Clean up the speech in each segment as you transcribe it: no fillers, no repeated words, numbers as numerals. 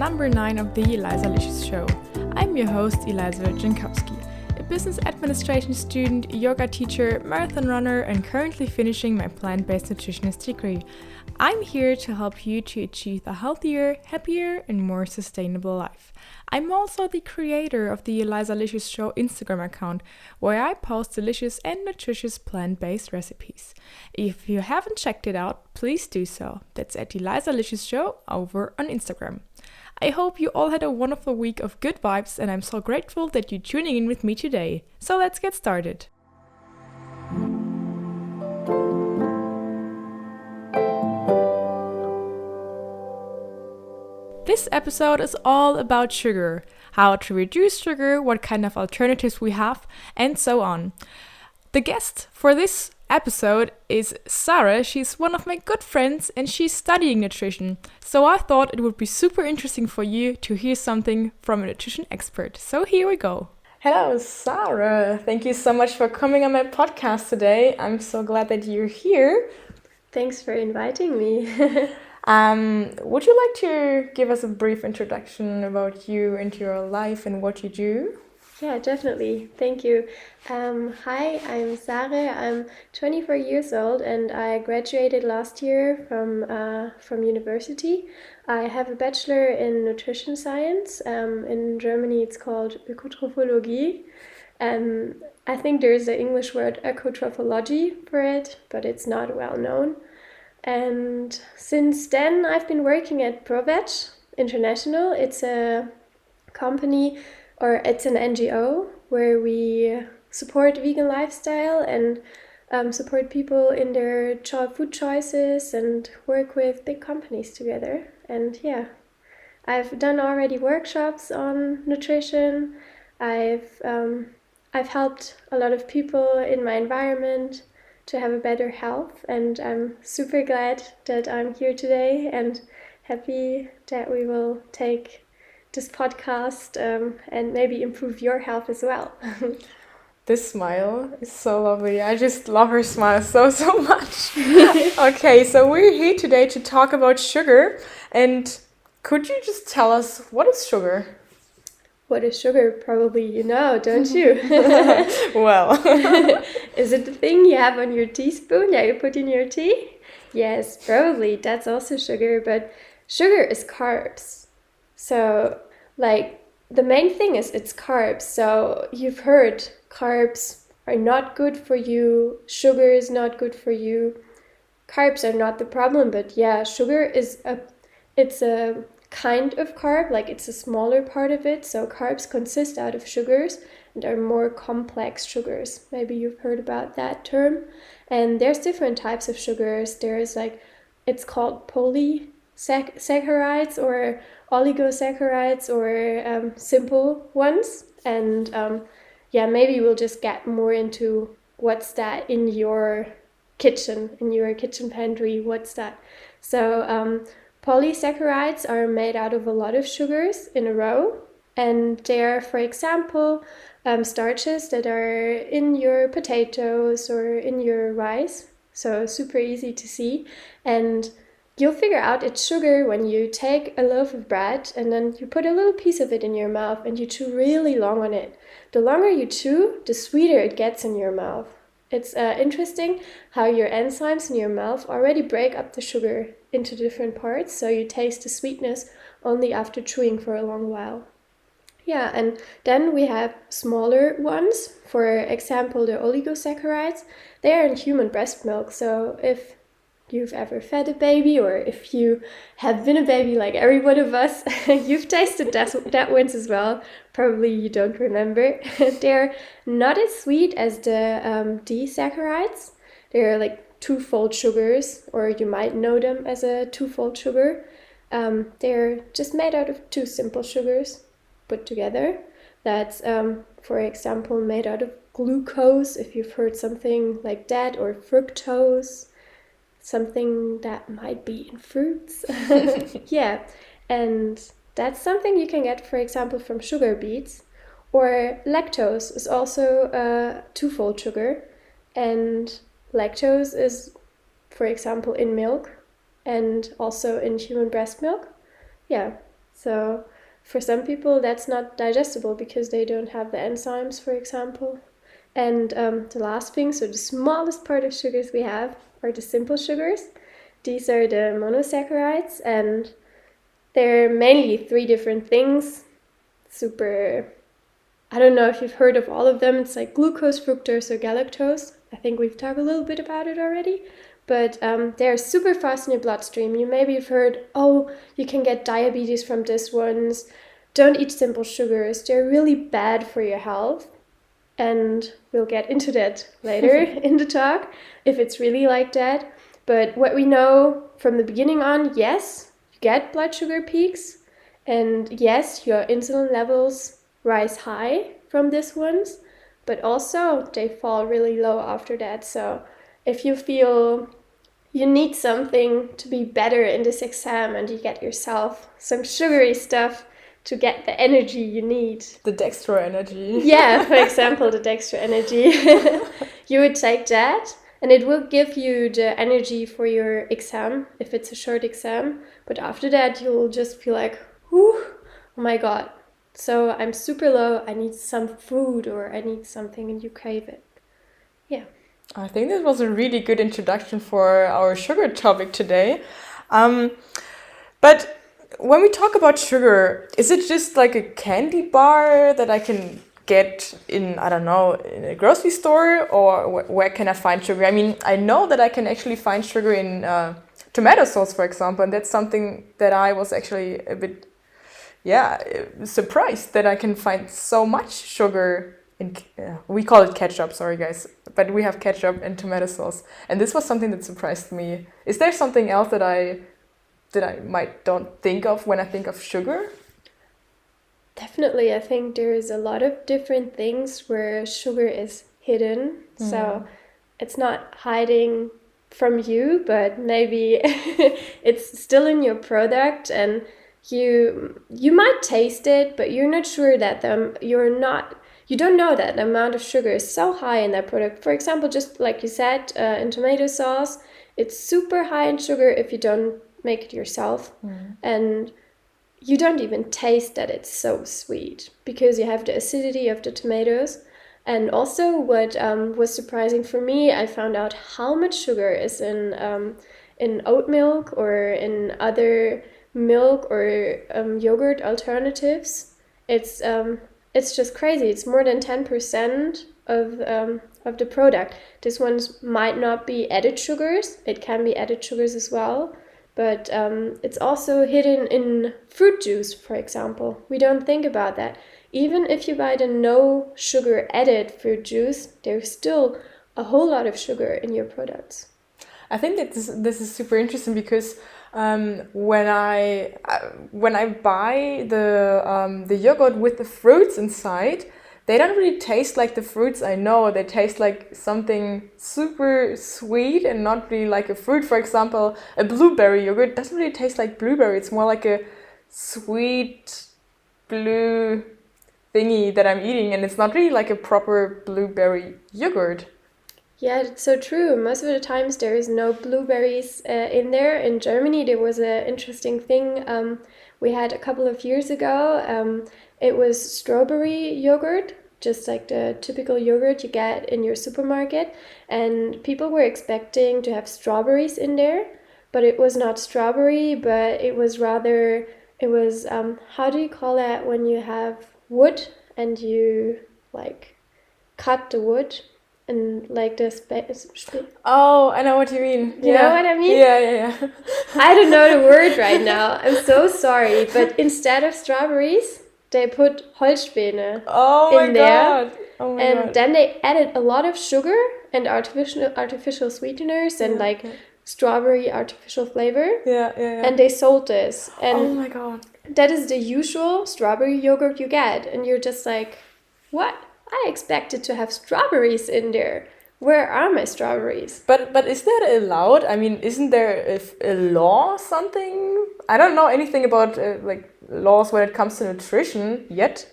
number 9 of the Elisa show. I'm your host, Elisa Jankowski, a business administration student, yoga teacher, marathon runner, and currently finishing my plant-based nutritionist degree. I'm here to help you to achieve a healthier, happier, and more sustainable life. I'm also the creator of the Elisa Show Instagram account, where I post delicious and nutritious plant-based recipes. If you haven't checked it out, please do so. That's at Elisa Show over on Instagram. I hope you all had a wonderful week of good vibes, and I'm so grateful that you're tuning in with me today. So let's get started. This episode is all about sugar, how to reduce sugar, what kind of alternatives we have, and so on. The guest for this episode is Sare. She's one of my good friends and she's studying nutrition. So I thought it would be super interesting for you to hear something from a nutrition expert. So here we go. Hello, Sare. Thank you so much for coming on my podcast today. I'm so glad that you're here. Thanks for inviting me. Would you like to give us a brief introduction about you and your life and what you do? Yeah, definitely. Thank you. Hi, I'm Sare. I'm 24 years old and I graduated last year from university. I have a bachelor in nutrition science. In Germany, it's called Oecotrophologie. I think there's the English word Oecotrophologie for it, but it's not well known. And since then, I've been working at ProVeg International. It's a company, or it's an NGO, where we support vegan lifestyle and support people in their food choices and work with big companies together. And yeah, I've done already workshops on nutrition. I've helped a lot of people in my environment to have a better health, and I'm super glad that I'm here today and happy that we will take this podcast and maybe improve your health as well. This smile is so lovely. I just love her smile so much. Okay, so we're here today to talk about sugar, and could you just tell us what is sugar? What is sugar? Probably you know, don't you? Well. Is it the thing you have on your teaspoon that you put in your tea? Yes, probably. That's also sugar, but sugar is carbs. So, the main thing is it's carbs. So, you've heard carbs are not good for you. Sugar is not good for you. Carbs are not the problem, but yeah, sugar is it's a kind of carb, it's a smaller part of it. So carbs consist out of sugars and are more complex sugars. Maybe you've heard about that term. And there's different types of sugars. There's it's called polysaccharides or oligosaccharides or simple ones. And maybe we'll just get more into what's that in your kitchen pantry, what's that. So polysaccharides are made out of a lot of sugars in a row, and they're, for example, starches that are in your potatoes or in your rice, so super easy to see. And you'll figure out it's sugar when you take a loaf of bread and then you put a little piece of it in your mouth and you chew really long on it. The longer you chew, the sweeter it gets in your mouth. It's interesting how your enzymes in your mouth already break up the sugar into different parts, so you taste the sweetness only after chewing for a long while. Yeah, and then we have smaller ones. For example, the oligosaccharides. They are in human breast milk, so if you've ever fed a baby, or if you have been a baby like every one of us, you've tasted that ones as well. Probably you don't remember. They're not as sweet as the disaccharides. They're twofold sugars, or you might know them as a twofold sugar. They're just made out of two simple sugars put together. That's, for example, made out of glucose, if you've heard something like that, or fructose, something that might be in fruits. Yeah, and that's something you can get, for example, from sugar beets. Or lactose is also a twofold sugar, and lactose is, for example, in milk and also in human breast milk. Yeah, So for some people, that's not digestible because they don't have the enzymes, for example. And the last thing, so the smallest part of sugars we have are the simple sugars. These are the monosaccharides, and they're mainly 3 different things. I don't know if you've heard of all of them. It's like glucose, fructose, or galactose. I think we've talked a little bit about it already. But they're super fast in your bloodstream. You maybe have heard, oh, you can get diabetes from these ones. Don't eat simple sugars. They're really bad for your health. And we'll get into that later in the talk, if it's really like that. But what we know from the beginning on, yes, you get blood sugar peaks. And yes, your insulin levels rise high from these ones. But also, they fall really low after that. So if you feel you need something to be better in this exam and you get yourself some sugary stuff to get the energy you need. The dextro energy. Yeah, for example, the dextro energy. You would take that and it will give you the energy for your exam if it's a short exam. But after that, you'll just feel like, whew, oh my God. So I'm super low, I need some food or I need something and you crave it. Yeah. I think this was a really good introduction for our sugar topic today. But when we talk about sugar, is it just like a candy bar that I can get in, I don't know, in a grocery store, or where can I find sugar? I mean, I know that I can actually find sugar in tomato sauce, for example, and that's something that I was actually a bit, surprised that I can find so much sugar in, we call it ketchup, sorry guys, but we have ketchup and tomato sauce, and this was something that surprised me. Is there something else that I might don't think of when I think of sugar? Definitely, I think there is a lot of different things where sugar is hidden. So it's not hiding from you, but maybe it's still in your product, and you might taste it, but you're not sure that you don't know that the amount of sugar is so high in that product. For example, just like you said, in tomato sauce, it's super high in sugar if you don't make it yourself. And you don't even taste that it's so sweet because you have the acidity of the tomatoes. And also what was surprising for me, I found out how much sugar is in oat milk or in other milk or yogurt alternatives. It's just crazy. It's more than 10% of the product. This ones might not be added sugars. It can be added sugars as well. But it's also hidden in fruit juice, for example. We don't think about that. Even if you buy the no sugar added fruit juice, there's still a whole lot of sugar in your products. I think that this is super interesting because when I buy the yogurt with the fruits inside, they don't really taste like the fruits I know. They taste like something super sweet and not really like a fruit. For example, a blueberry yogurt doesn't really taste like blueberry. It's more like a sweet blue thingy that I'm eating, and it's not really like a proper blueberry yogurt. Yeah, it's so true. Most of the times there is no blueberries in there. In Germany, there was an interesting thing we had a couple of years ago. It was strawberry yogurt, just like the typical yogurt you get in your supermarket. And people were expecting to have strawberries in there, but it was not strawberry, but it was rather, how do you call that when you have wood and you like cut the wood? And like the Oh, I know what you mean. You know what I mean? Yeah. I don't know the word right now. I'm so sorry. But instead of strawberries, they put Holzspäne in there. Oh my and God. Then they added a lot of sugar and artificial sweeteners and strawberry artificial flavor. Yeah. And they sold this. And oh my God. That is the usual strawberry yogurt you get. And you're just like, what? I expected to have strawberries in there. Where are my strawberries? But is that allowed? I mean, isn't there a law something? I don't know anything about laws when it comes to nutrition yet,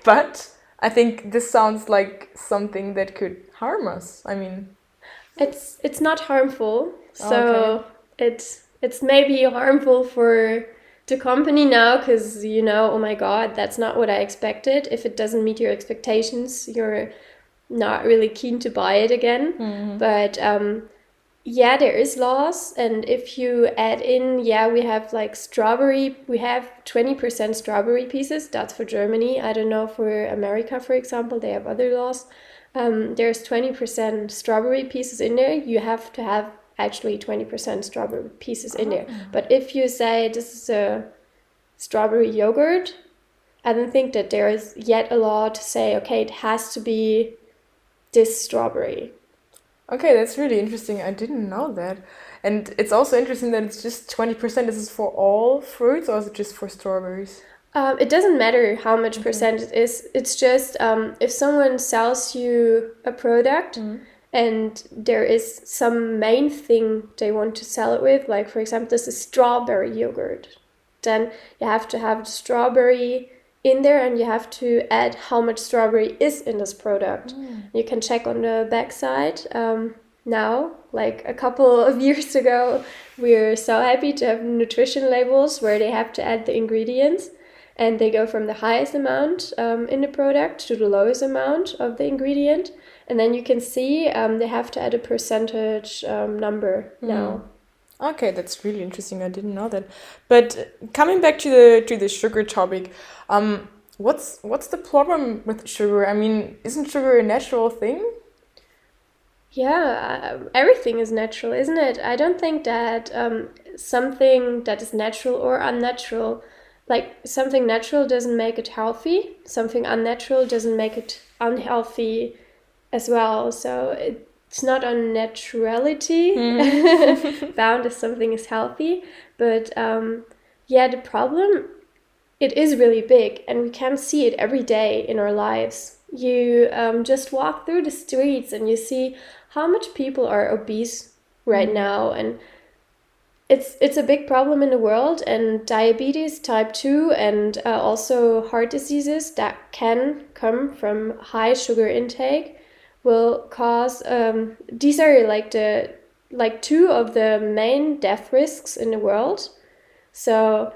but I think this sounds like something that could harm us. I mean, it's not harmful. So it's maybe harmful for the company now, because oh my God, that's not what I expected. If it doesn't meet your expectations, you're not really keen to buy it again. Mm-hmm. But yeah, there is loss, and if you add in, we have like strawberry, we have 20% strawberry pieces. That's for Germany. I don't know for America, for example, they have other laws. There's 20% strawberry pieces in there. You have to have actually 20% strawberry pieces in there. But if you say this is a strawberry yogurt, I don't think that there is yet a law to say, okay, it has to be this strawberry. Okay, that's really interesting. I didn't know that. And it's also interesting that it's just 20%. Is this for all fruits or is it just for strawberries? It doesn't matter how much percent it is. It's just if someone sells you a product and there is some main thing they want to sell it with, like for example, this is strawberry yogurt, then you have to have the strawberry in there and you have to add how much strawberry is in this product. You can check on the back side. Now, like a couple of years ago, we're so happy to have nutrition labels where they have to add the ingredients, and they go from the highest amount in the product to the lowest amount of the ingredient, and then you can see they have to add a percentage number now. Okay, that's really interesting. I didn't know that. But coming back to the sugar topic, what's the problem with sugar? I mean, isn't sugar a natural thing? Yeah, everything is natural, isn't it? I don't think that something that is natural or unnatural, like something natural doesn't make it healthy, something unnatural doesn't make it unhealthy as well. So it's not on naturality bound if something is healthy. But the problem, it is really big, and we can see it every day in our lives. You just walk through the streets and you see how much people are obese right now, and it's a big problem in the world. And diabetes type 2 and also heart diseases that can come from high sugar intake will cause these are like two of the main death risks in the world. So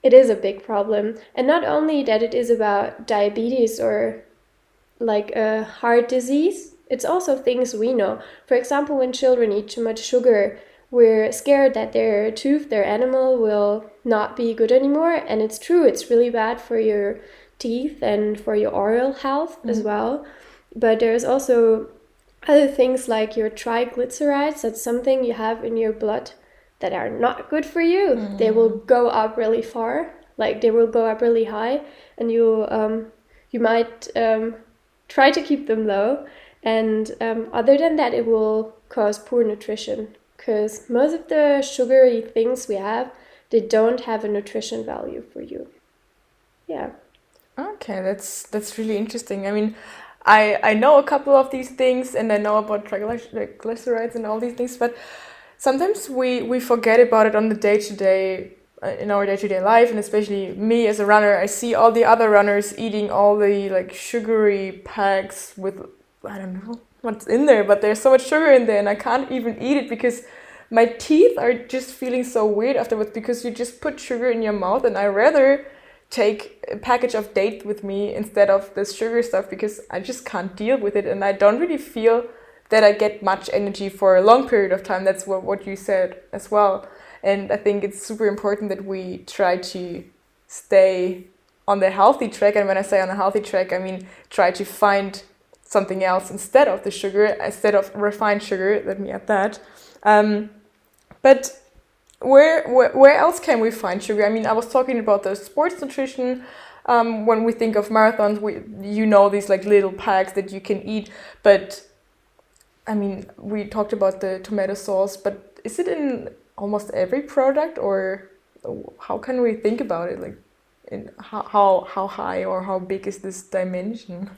it is a big problem. And not only that it is about diabetes or like a heart disease, it's also things we know. For example, when children eat too much sugar, we're scared that their tooth, their animal, will not be good anymore. And it's true, it's really bad for your teeth and for your oral health as well. But there's also other things like your triglycerides. That's something you have in your blood that are not good for you. They will go up really far, like they will go up really high, and you might try to keep them low. And other than that, it will cause poor nutrition, because most of the sugary things we have, they don't have a nutrition value for you. Yeah. Okay, that's really interesting. I mean, I know a couple of these things, and I know about triglycerides and all these things, but sometimes we forget about it on the day-to-day, in our day-to-day life, and especially me as a runner, I see all the other runners eating all the like sugary packs with, I don't know what's in there, but there's so much sugar in there and I can't even eat it because my teeth are just feeling so weird afterwards, because you just put sugar in your mouth, and I rather take a package of date with me instead of this sugar stuff, because I just can't deal with it, and I don't really feel that I get much energy for a long period of time. That's what you said as well. And I think it's super important that we try to stay on the healthy track. And when I say on a healthy track, I mean try to find something else instead of the sugar, instead of refined sugar. Let me add that. But where else can we find sugar? I mean, I was talking about the sports nutrition. When we think of marathons, these like little packs that you can eat. But I mean, we talked about the tomato sauce, but is it in almost every product, or how can we think about it? Like, in how high or how big is this dimension?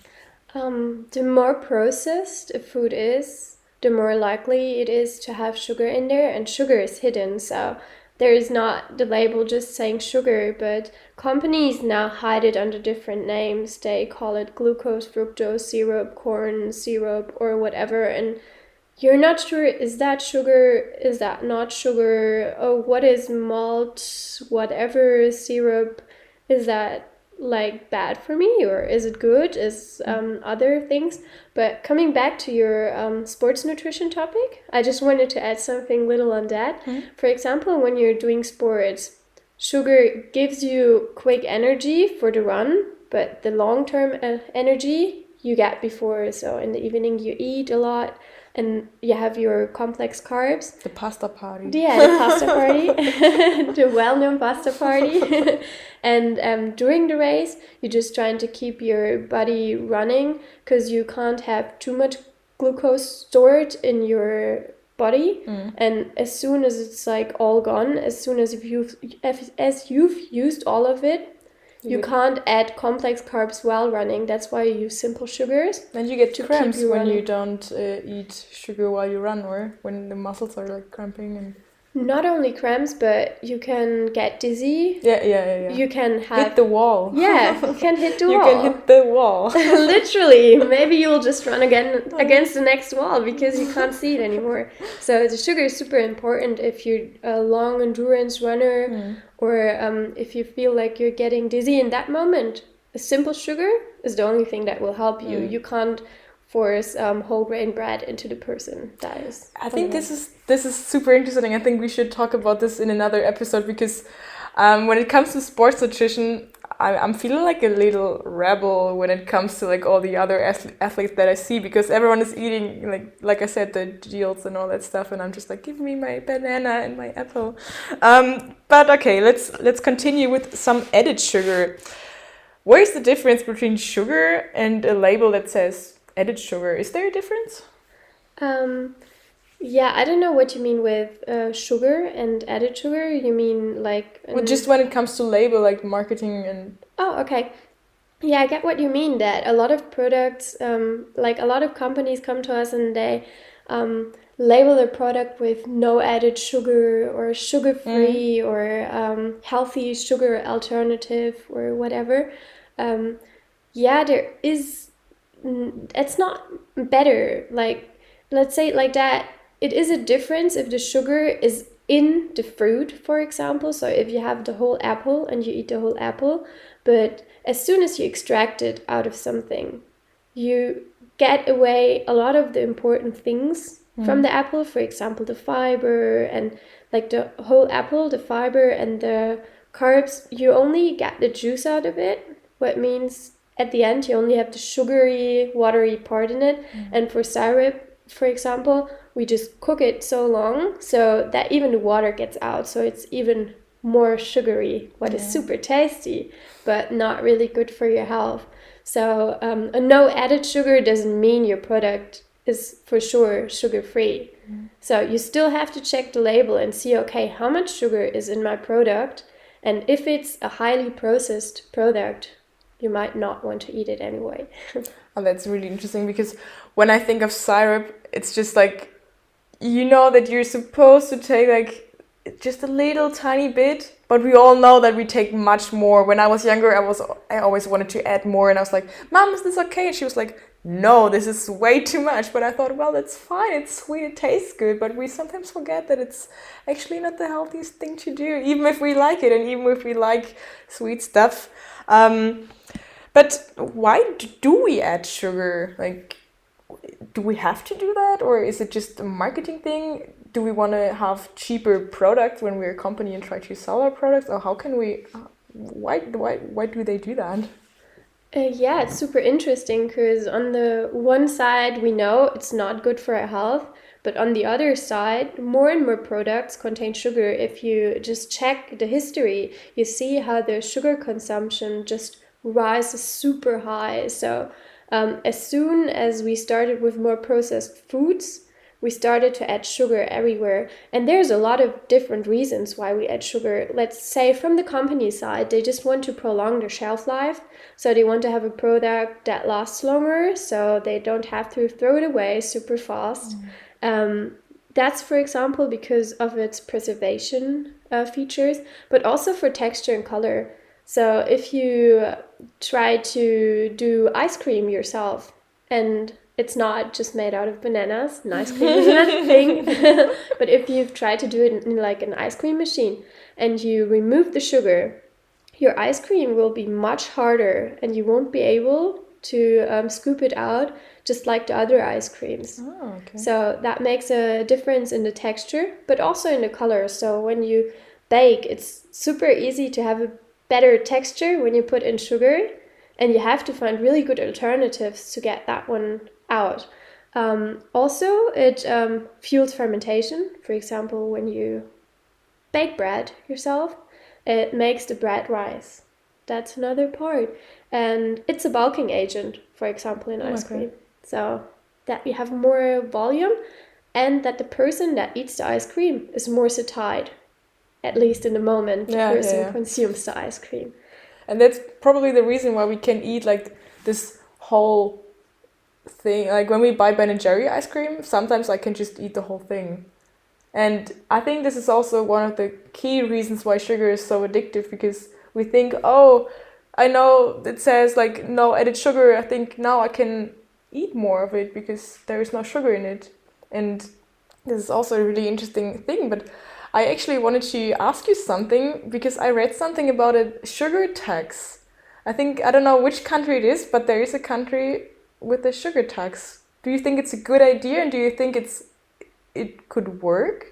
The more processed a food is, the more likely it is to have sugar in there, and sugar is hidden. So there is not the label just saying sugar, but companies now hide it under different names. They call it glucose, fructose syrup, corn syrup, or whatever. And you're not sure, is that sugar, is that not sugar, oh, what is malt, whatever syrup, is that like bad for me, or is it good, is other things. But coming back to your sports nutrition topic, I just wanted to add something little on that. For example, when you're doing sports, sugar gives you quick energy for the run, but the long-term energy you get before. So in the evening you eat a lot and you have your complex carbs. The pasta party. Yeah, the pasta party, the well-known pasta party. And during the race, you're just trying to keep your body running because you can't have too much glucose stored in your body. And as soon as it's like all gone, as soon as you've used all of it, you can't add complex carbs while running. That's why you use simple sugars. Then you get cramps when you don't eat sugar while you run, or when the muscles are like cramping. And not only cramps, but you can get dizzy. Yeah. You can have... hit the wall. Yeah, you can hit the wall. You can hit the wall. Literally. Maybe you'll just run again against the next wall because you can't see it anymore. So the sugar is super important if you're a long endurance runner, or if you feel like you're getting dizzy in that moment. A simple sugar is the only thing that will help you. You can't force whole grain bread into the person. That is... I think this is super interesting. I think we should talk about this in another episode, because when it comes to sports nutrition, I'm feeling like a little rebel when it comes to like all the other athletes that I see, because everyone is eating like I said, the gels and all that stuff, and I'm just like, give me my banana and my apple. But okay, let's continue with some added sugar. Where is the difference between sugar and a label that says added sugar? Is there a difference? Yeah, I don't know what you mean with sugar and added sugar. You mean like... Well, just when it comes to label, like marketing and... Oh, okay. Yeah, I get what you mean, that a lot of products, like a lot of companies come to us and they label their product with no added sugar or sugar-free or healthy sugar alternative or whatever. Yeah, there is... It's not better. Like, let's say it like that. It is a difference if the sugar is in the fruit, for example. So if you have the whole apple and you eat the whole apple, but as soon as you extract it out of something, you get away a lot of the important things from the apple, for example, the fiber and like the whole apple, the fiber and the carbs, you only get the juice out of it, what means at the end you only have the sugary, watery part in it. And for syrup, for example, we just cook it so long so that even the water gets out, so it's even more sugary, what is super tasty, but not really good for your health. So a no added sugar doesn't mean your product is for sure sugar-free. So you still have to check the label and see, okay, how much sugar is in my product? And if it's a highly processed product, you might not want to eat it anyway. Oh, that's really interesting, because when I think of syrup, it's just like, you know that you're supposed to take like just a little tiny bit, but we all know that we take much more. When I was younger, I always wanted to add more, and I was like, Mom, is this okay? And she was like, no, this is way too much. But I thought, well, that's fine, it's sweet, it tastes good, but we sometimes forget that it's actually not the healthiest thing to do, even if we like it and even if we like sweet stuff. But why do we add sugar? Like, do we have to do that, or is it just a marketing thing? Do we want to have cheaper products when we're a company and try to sell our products, or how can we? Why do they do that? Yeah, it's super interesting, because on the one side we know it's not good for our health, but on the other side, more and more products contain sugar. If you just check the history, you see how the sugar consumption just rises super high. So as soon as we started with more processed foods, we started to add sugar everywhere. And there's a lot of different reasons why we add sugar. Let's say from the company side, they just want to prolong the shelf life. So they want to have a product that lasts longer, so they don't have to throw it away super fast. That's, for example, because of its preservation features, but also for texture and color. So if you try to do ice cream yourself and it's not just made out of bananas. An ice cream is another thing. But if you've tried to do it in like an ice cream machine and you remove the sugar, your ice cream will be much harder and you won't be able to scoop it out just like the other ice creams. Oh, okay. So that makes a difference in the texture, but also in the color. So when you bake, it's super easy to have a better texture when you put in sugar, and you have to find really good alternatives to get that one out. Also, it fuels fermentation. For example, when you bake bread yourself, it makes the bread rise. That's another part. And it's a bulking agent, for example, in ice cream. So that you have more volume and that the person that eats the ice cream is more satiated, at least in the moment the person consumes the ice cream. And that's probably the reason why we can eat like this whole thing. Like when we buy Ben & Jerry ice cream, sometimes I can just eat the whole thing. And I think this is also one of the key reasons why sugar is so addictive, because we think, oh, I know it says like no added sugar. I think now I can eat more of it because there is no sugar in it. And this is also a really interesting thing. But I actually wanted to ask you something because I read something about a sugar tax. I don't know which country it is, but there is a country with a sugar tax. Do you think it's a good idea, and do you think it could work?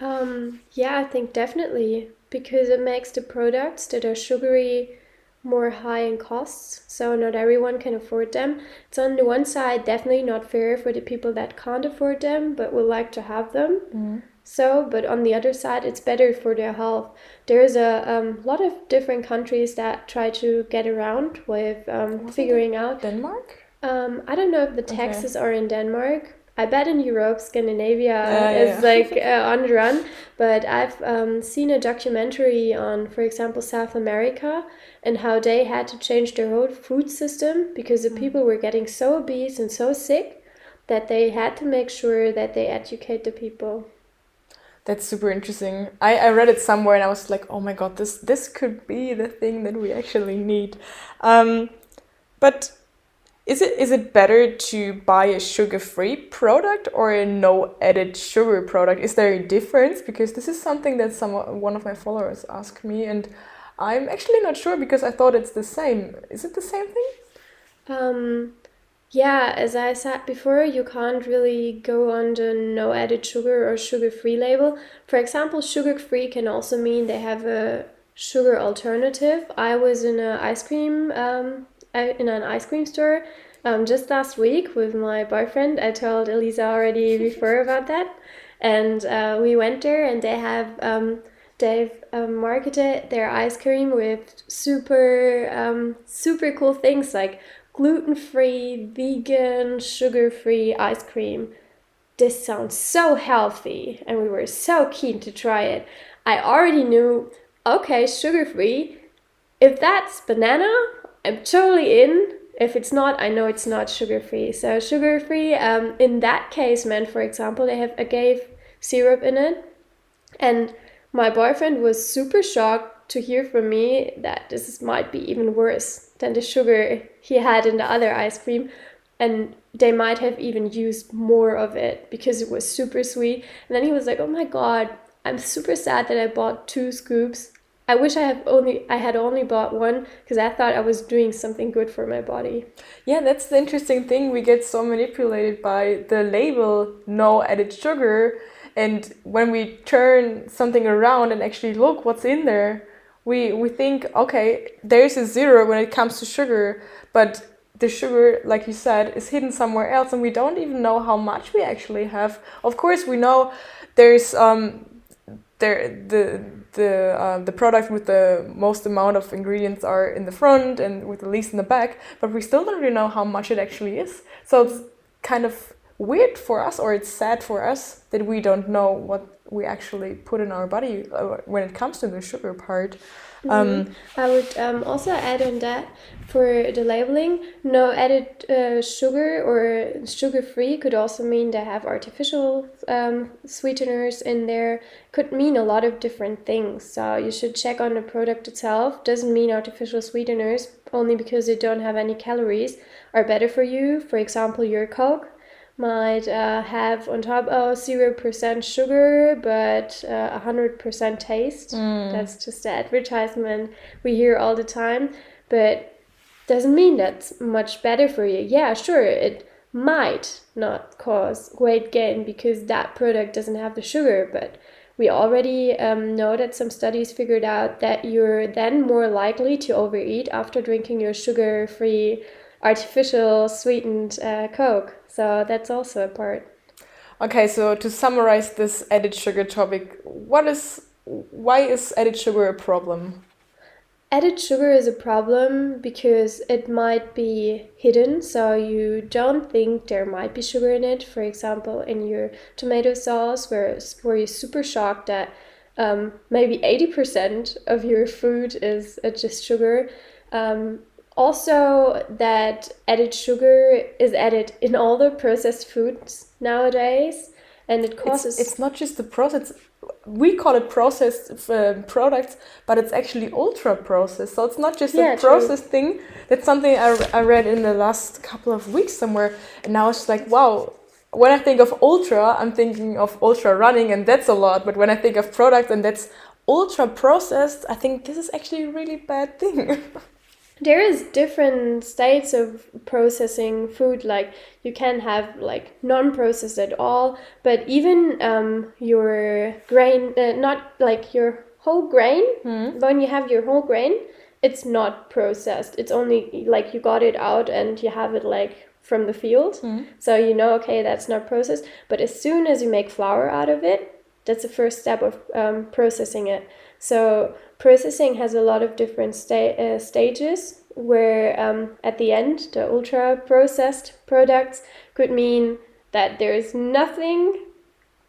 Yeah, I think definitely, because it makes the products that are sugary more high in costs, so not everyone can afford them. It's on the one side definitely not fair for the people that can't afford them but would like to have them. So, but on the other side, it's better for their health. There's a lot of different countries that try to get around with figuring out. Denmark? I don't know if the taxes are in Denmark. I bet in Europe, Scandinavia is like on the run. But I've seen a documentary on, for example, South America and how they had to change their whole food system because the people were getting so obese and so sick that they had to make sure that they educate the people. That's super interesting. I read it somewhere and I was like, oh my god, this could be the thing that we actually need. But is it better to buy a sugar-free product or a no added sugar product? Is there a difference? Because this is something that one of my followers asked me, and I'm actually not sure because I thought it's the same. Is it the same thing? Yeah, as I said before, you can't really go on the no added sugar or sugar-free label. For example, sugar-free can also mean they have a sugar alternative. I was in an ice cream store just last week with my boyfriend. I told Elisa already before about that, and we went there, and they've marketed their ice cream with super cool things like gluten-free, vegan, sugar-free ice cream. This sounds so healthy, and we were so keen to try it. I already knew, okay, sugar-free. If that's banana, I'm totally in. If it's not, I know it's not sugar-free. So sugar-free, in that case meant, for example, they have agave syrup in it. And my boyfriend was super shocked to hear from me that this might be even worse than the sugar he had in the other ice cream, and they might have even used more of it because it was super sweet. And then he was like, oh my god, I'm super sad that I bought 2 scoops. I wish I had only bought 1 because I thought I was doing something good for my body. Yeah, that's the interesting thing. We get so manipulated by the label no added sugar, and when we turn something around and actually look what's in there, we think, okay, there's a 0 when it comes to sugar, but the sugar, like you said, is hidden somewhere else, and we don't even know how much we actually have. Of course, we know there's the product with the most amount of ingredients are in the front and with the least in the back, but we still don't really know how much it actually is. So it's kind of weird for us, or it's sad for us that we don't know what we actually put in our body when it comes to the sugar part. I would also add on that for the labeling, no added sugar or sugar-free could also mean they have artificial sweeteners in there. Could mean a lot of different things. So you should check on the product itself. Doesn't mean artificial sweeteners only because they don't have any calories are better for you. For example, your Coke might have on top 0% sugar but 100% taste. That's just the advertisement we hear all the time, but doesn't mean that's much better for you. Yeah, sure, it might not cause weight gain because that product doesn't have the sugar, but we already know that some studies figured out that you're then more likely to overeat after drinking your sugar-free artificial sweetened Coke. So that's also a part. Okay, so to summarize this added sugar topic, why is added sugar a problem? Added sugar is a problem because it might be hidden, so you don't think there might be sugar in it. For example, in your tomato sauce, where you're super shocked that maybe 80% of your food is just sugar. Also, that added sugar is added in all the processed foods nowadays, and it causes... It's not just the process. We call it processed products, but it's actually ultra processed. So it's not just a processed thing. That's something I read in the last couple of weeks somewhere, and now it's like, wow. When I think of ultra, I'm thinking of ultra running, and that's a lot. But when I think of products and that's ultra processed, I think this is actually a really bad thing. There is different states of processing food, like you can have like non-processed at all, but even your grain, not like your whole grain, when you have your whole grain, it's not processed. It's only like you got it out and you have it like from the field. So you know, okay, that's not processed. But as soon as you make flour out of it, that's the first step of processing it. So processing has a lot of different stages where at the end, the ultra-processed products could mean that there's nothing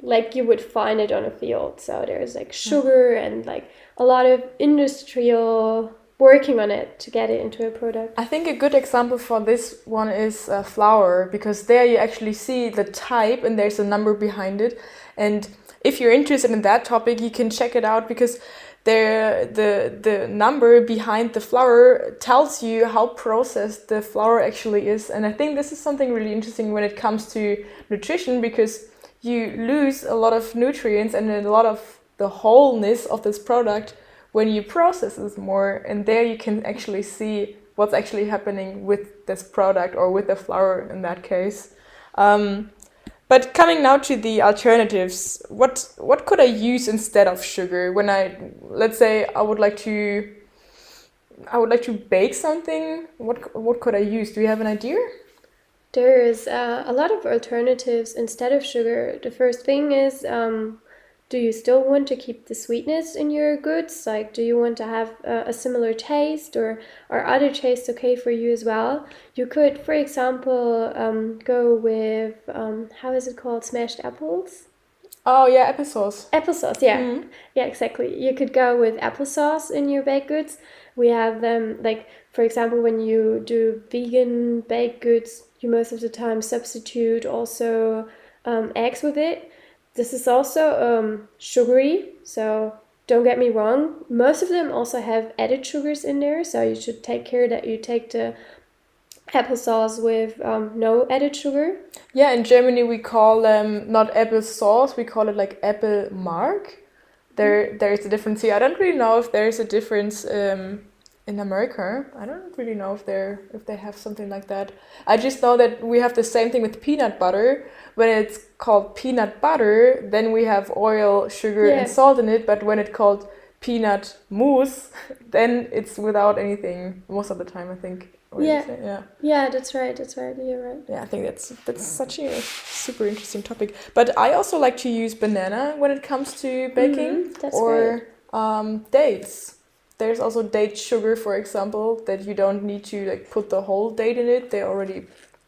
like you would find it on a field. So there's like sugar and like a lot of industrial working on it to get it into a product. I think a good example for this one is flour, because there you actually see the type and there's a number behind it. And if you're interested in that topic, you can check it out, because the number behind the flour tells you how processed the flour actually is. And I think this is something really interesting when it comes to nutrition, because you lose a lot of nutrients and a lot of the wholeness of this product when you process this more. And there you can actually see what's actually happening with this product, or with the flour in that case. But coming now to the alternatives, what could I use instead of sugar when let's say I would like to bake something? What could I use? Do you have an idea? There's a lot of alternatives instead of sugar. The first thing is, do you still want to keep the sweetness in your goods? Like, do you want to have a similar taste, or are other tastes okay for you as well? You could, for example, go with, how is it called? Smashed apples? Oh, yeah, applesauce. Applesauce, yeah. Yeah, exactly. You could go with applesauce in your baked goods. We have them, like, for example, when you do vegan baked goods, you most of the time substitute also eggs with it. This is also sugary, so don't get me wrong. Most of them also have added sugars in there, so you should take care that you take the applesauce with no added sugar. Yeah, in Germany we call them not applesauce, we call it like apple mark. There's a difference here. I don't really know if there's a difference in America. I don't really know if they have something like that. I just know that we have the same thing with peanut butter. When it's called peanut butter, then we have oil, sugar, and salt in it. But when it's called peanut mousse, then it's without anything most of the time, I think. Yeah, that's right. You're right. Yeah, I think that's such a super interesting topic. But I also like to use banana when it comes to baking, or dates. There's also date sugar, for example, that you don't need to like put the whole date in it. They already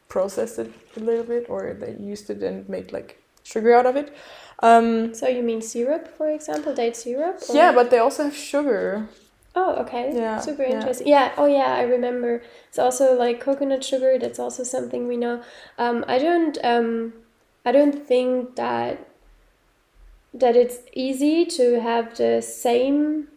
processed it a little bit, or they used it and made like sugar out of it. So you mean syrup, for example, date syrup? Or? Yeah, but they also have sugar. Oh, okay. Yeah, Super interesting. Yeah. Oh, yeah. I remember. It's also like coconut sugar. That's also something we know. I don't think that it's easy to have the same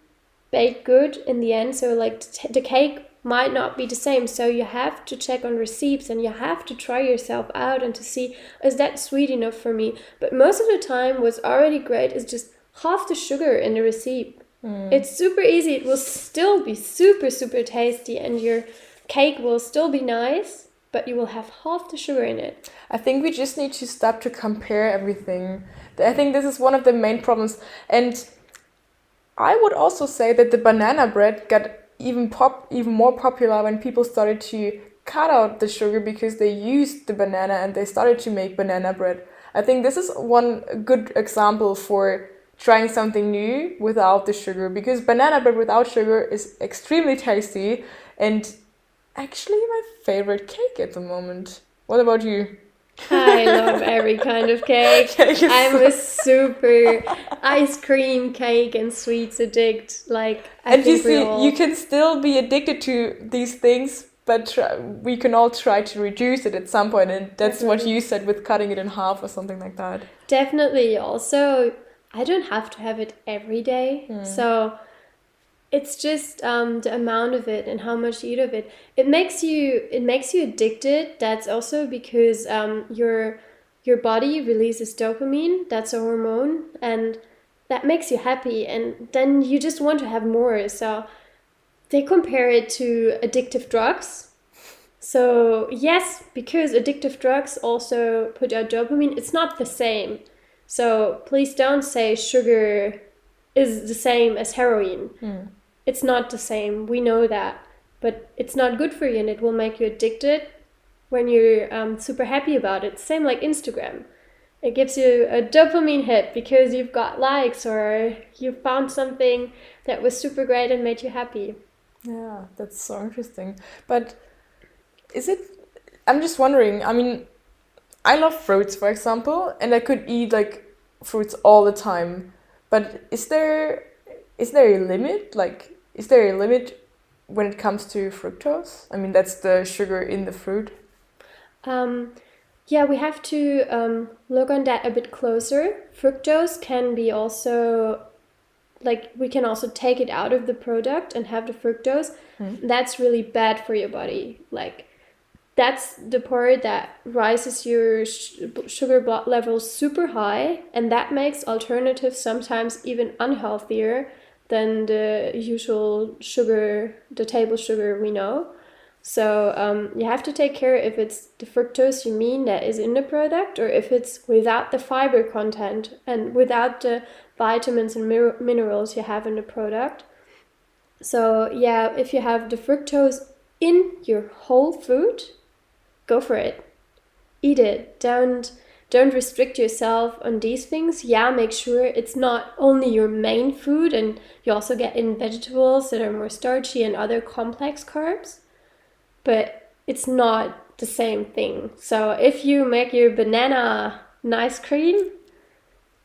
baked good in the end. So like the cake might not be the same. So you have to check on receipts and you have to try yourself out and to see, is that sweet enough for me? But most of the time, what's already great is just half the sugar in the receipt. It's super easy. It will still be super, super tasty, and your cake will still be nice, but you will have half the sugar in it. I think we just need to stop to compare everything. I think this is one of the main problems. And I would also say that the banana bread got even more popular when people started to cut out the sugar because they used the banana and they started to make banana bread. I think this is one good example for trying something new without the sugar, because banana bread without sugar is extremely tasty and actually my favorite cake at the moment. What about you? I love every kind of cake. I'm a super ice cream, cake, and sweets addict. Like, and you see, you can still be addicted to these things, but we can all try to reduce it at some point, and that's what you said with cutting it in half or something like that. Definitely. Also, I don't have to have it every day, so it's just the amount of it and how much you eat of it. It makes you addicted. That's also because your body releases dopamine. That's a hormone, and that makes you happy. And then you just want to have more. So they compare it to addictive drugs. So yes, because addictive drugs also put out dopamine, it's not the same. So please don't say sugar is the same as heroin. It's not the same. We know that. But it's not good for you, and it will make you addicted when you're super happy about it. Same like Instagram. It gives you a dopamine hit because you've got likes or you found something that was super great and made you happy. Yeah, that's so interesting. But is it... I'm just wondering, I mean, I love fruits, for example, and I could eat like fruits all the time. But is there a limit? Like, is there a limit when it comes to fructose? I mean, that's the sugar in the fruit. Yeah, we have to look on that a bit closer. Fructose can be also, like, we can also take it out of the product and have the fructose. That's really bad for your body. Like, that's the part that rises your sugar blood levels super high, and that makes alternatives sometimes even unhealthier than the usual sugar, the table sugar we know. So you have to take care if it's the fructose you mean that is in the product, or if it's without the fiber content and without the vitamins and minerals you have in the product. So yeah, if you have the fructose in your whole food, go for it. Eat it. Don't restrict yourself on these things. Yeah, make sure it's not only your main food, and you also get in vegetables that are more starchy and other complex carbs, but it's not the same thing. So if you make your banana ice cream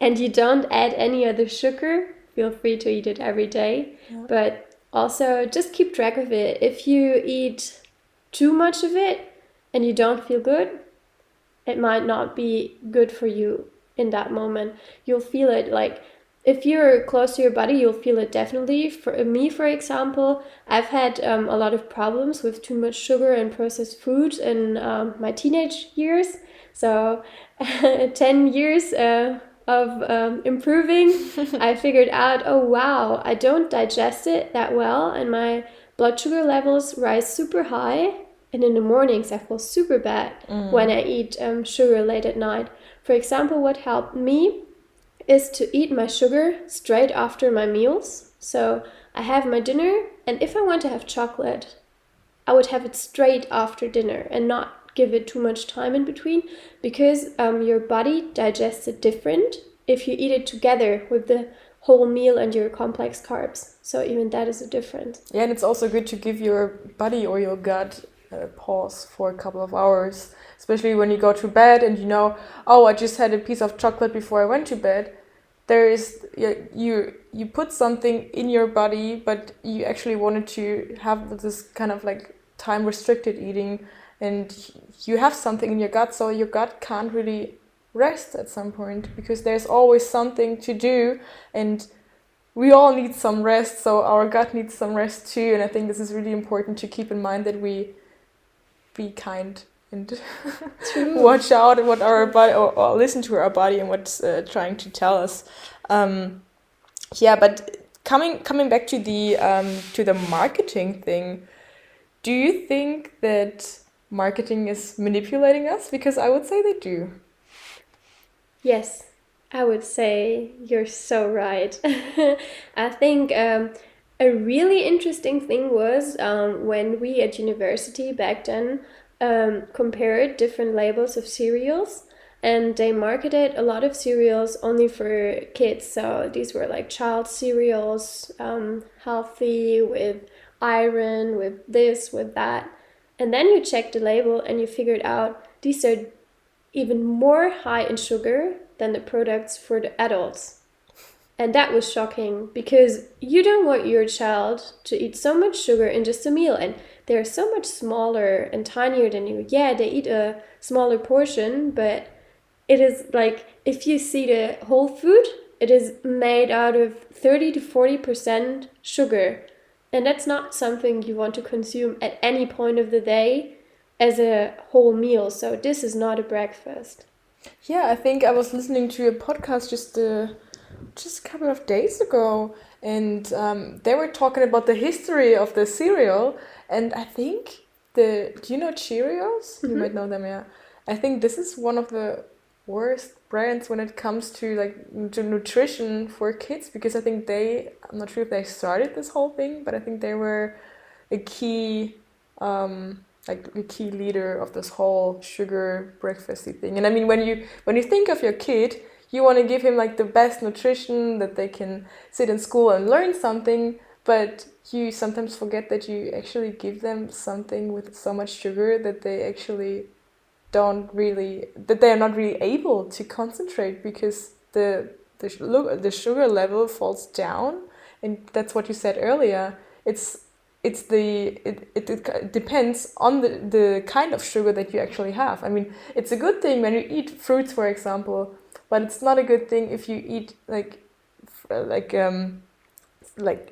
and you don't add any other sugar, feel free to eat it every day. Yeah. But also just keep track of it. If you eat too much of it and you don't feel good, it might not be good for you in that moment. You'll feel it. Like, if you're close to your body, you'll feel it definitely. For me, for example, I've had a lot of problems with too much sugar and processed food in my teenage years. So 10 years of improving, I figured out, oh wow, I don't digest it that well, and my blood sugar levels rise super high. And in the mornings, I feel super bad when I eat sugar late at night. For example, what helped me is to eat my sugar straight after my meals. So I have my dinner, and if I want to have chocolate, I would have it straight after dinner and not give it too much time in between, because your body digests it different if you eat it together with the whole meal and your complex carbs. So even that is a difference. Yeah, and it's also good to give your body or your gut pause for a couple of hours, especially when you go to bed and you know, oh, I just had a piece of chocolate before I went to bed. There is you put something in your body, but you actually wanted to have this kind of like time restricted eating, and you have something in your gut, so your gut can't really rest at some point because there's always something to do, and we all need some rest, so our gut needs some rest too. And I think this is really important to keep in mind, that we be kind and watch out what our body, or listen to our body and what's trying to tell us. But coming back to the marketing thing, do you think that marketing is manipulating us? Because I would say they do. Yes, I would say you're so right. I think a really interesting thing was when we at university back then compared different labels of cereals, and they marketed a lot of cereals only for kids. So these were like child cereals, healthy, with iron, with this, with that. And then you checked the label and you figured out these are even more high in sugar than the products for the adults. And that was shocking, because you don't want your child to eat so much sugar in just a meal. And they're so much smaller and tinier than you. Yeah, they eat a smaller portion, but it is like, if you see the whole food, it is made out of 30 to 40% sugar. And that's not something you want to consume at any point of the day as a whole meal. So this is not a breakfast. Yeah, I think I was listening to a podcast just a couple of days ago, and they were talking about the history of the cereal. And I think do you know Cheerios? Mm-hmm. You might know them, yeah. I think this is one of the worst brands when it comes to to nutrition for kids, because I think I'm not sure if they started this whole thing, but I think they were a key a key leader of this whole sugar breakfasty thing. And I mean, when you think of your kid, you want to give him like the best nutrition, that they can sit in school and learn something, but you sometimes forget that you actually give them something with so much sugar that they actually they are not really able to concentrate, because the sugar level falls down. And that's what you said earlier. It depends on the kind of sugar that you actually have. I mean, it's a good thing when you eat fruits, for example, but it's not a good thing if you eat like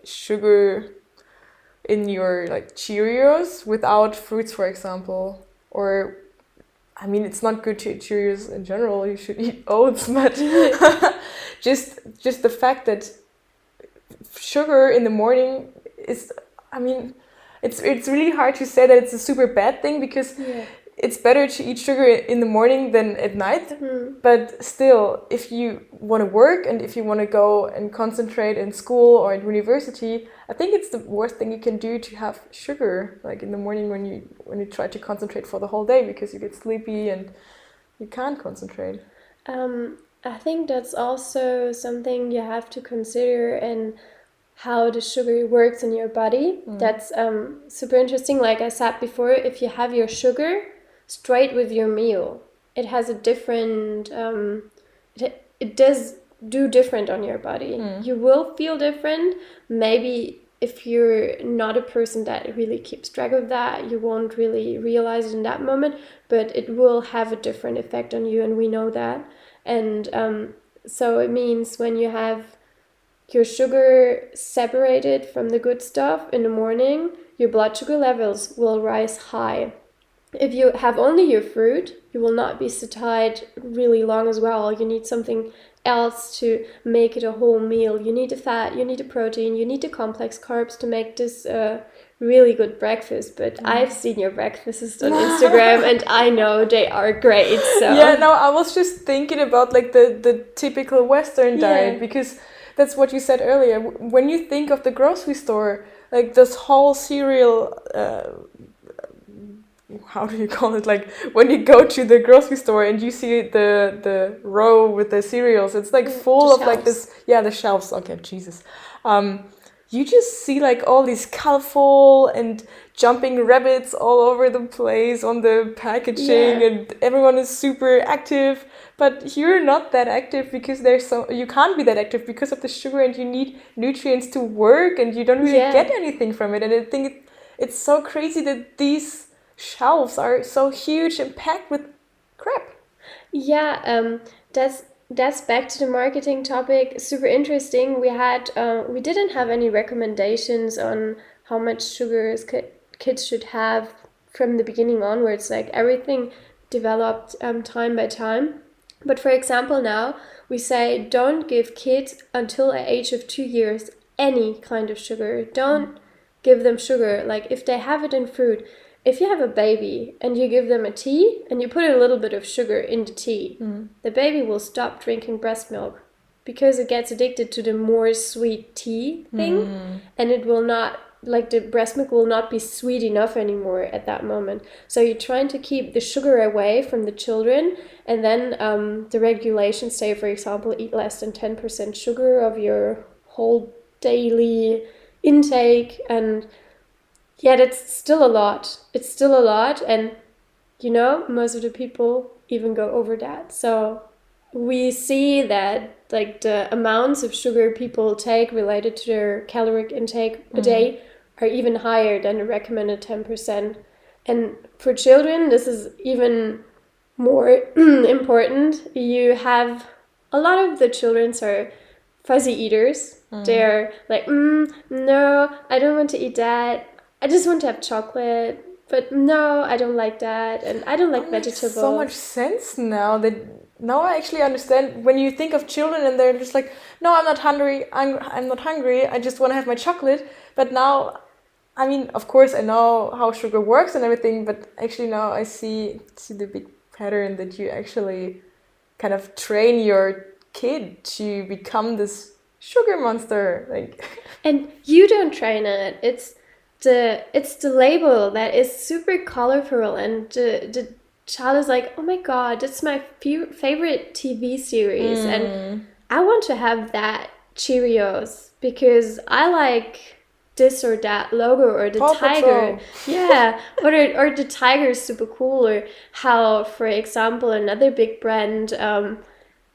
sugar in your like Cheerios without fruits, for example. Or I mean, it's not good to eat Cheerios in general. You should eat oats, but just the fact that sugar in the morning is, I mean, it's really hard to say that it's a super bad thing, because it's better to eat sugar in the morning than at night. Mm-hmm. But still, if you want to work and if you want to go and concentrate in school or at university, I think it's the worst thing you can do to have sugar like in the morning when you try to concentrate for the whole day, because you get sleepy and you can't concentrate. I think that's also something you have to consider, and how the sugar works in your body. That's super interesting. Like I said before, if you have your sugar straight with your meal, it has a different it does do different on your body. You will feel different. Maybe if you're not a person that really keeps track of that, you won't really realize it in that moment, but it will have a different effect on you, and we know that. And so it means when you have your sugar separated from the good stuff in the morning, your blood sugar levels will rise high. If you have only your fruit, you will not be satiated really long as well. You need something else to make it a whole meal. You need the fat, you need the protein, you need the complex carbs to make this a really good breakfast. But I've seen your breakfasts on Instagram and I know they are great. So yeah, no, I was just thinking about like the typical Western diet, because that's what you said earlier. When you think of the grocery store, like this whole cereal, how do you call it? Like when you go to the grocery store and you see the row with the cereals, it's like full of like this. Yeah, the shelves. Okay, Jesus. you just see like all these colorful and jumping rabbits all over the place on the packaging, and everyone is super active. But you're not that active because you can't be that active because of the sugar, and you need nutrients to work, and you don't really get anything from it. And I think it's so crazy that these shelves are so huge and packed with crap. Yeah, that's back to the marketing topic. Super interesting. We didn't have any recommendations on how much sugars kids should have from the beginning onwards. Like everything developed time by time. But for example, now we say don't give kids until the age of 2 years any kind of sugar. Don't give them sugar. Like if they have it in food, if you have a baby and you give them a tea and you put a little bit of sugar in the tea, the baby will stop drinking breast milk because it gets addicted to the more sweet tea thing, and it will not, like the breast milk will not be sweet enough anymore at that moment. So you're trying to keep the sugar away from the children, and then the regulations say, for example, eat less than 10% sugar of your whole daily intake. And yeah, that's still a lot. It's still a lot, and most of the people even go over that. So we see that like the amounts of sugar people take related to their caloric intake a day are even higher than the recommended 10%. And for children, this is even more important. You have a lot of the children are fuzzy eaters. They're like, no, I don't want to eat that. I just want to have chocolate, but no, I don't like that, and I don't like vegetables. So much sense now I actually understand when you think of children and they're just like, no, I'm not hungry. I'm not hungry. I just want to have my chocolate. But now, I mean, of course, I know how sugar works and everything, but actually now I see the big pattern that you actually kind of train your kid to become this sugar monster, like. And you don't train it. It's the label that is super colorful, and the child is like, oh my god, that's my favorite TV series, and I want to have that Cheerios because I like this or that logo, or the Paw tiger. Patrol. or the tiger is super cool, or how, for example, another big brand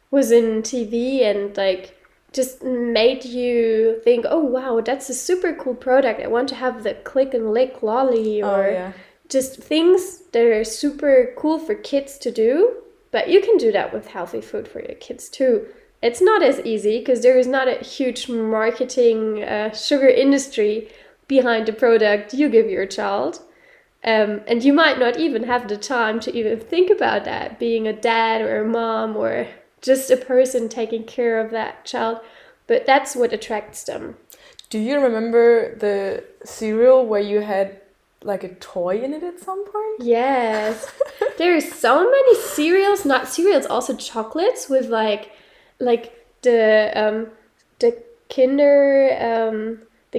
was in TV and like just made you think, oh wow, that's a super cool product. I want to have the click and lick lolly, or just things that are super cool for kids to do. But you can do that with healthy food for your kids too. It's not as easy because there is not a huge marketing sugar industry behind the product you give your child. And you might not even have the time to even think about that, being a dad or a mom or just a person taking care of that child, but that's what attracts them. Do you remember the cereal where you had like a toy in it at some point? Yes. There are so many cereals, not cereals, also chocolates with like the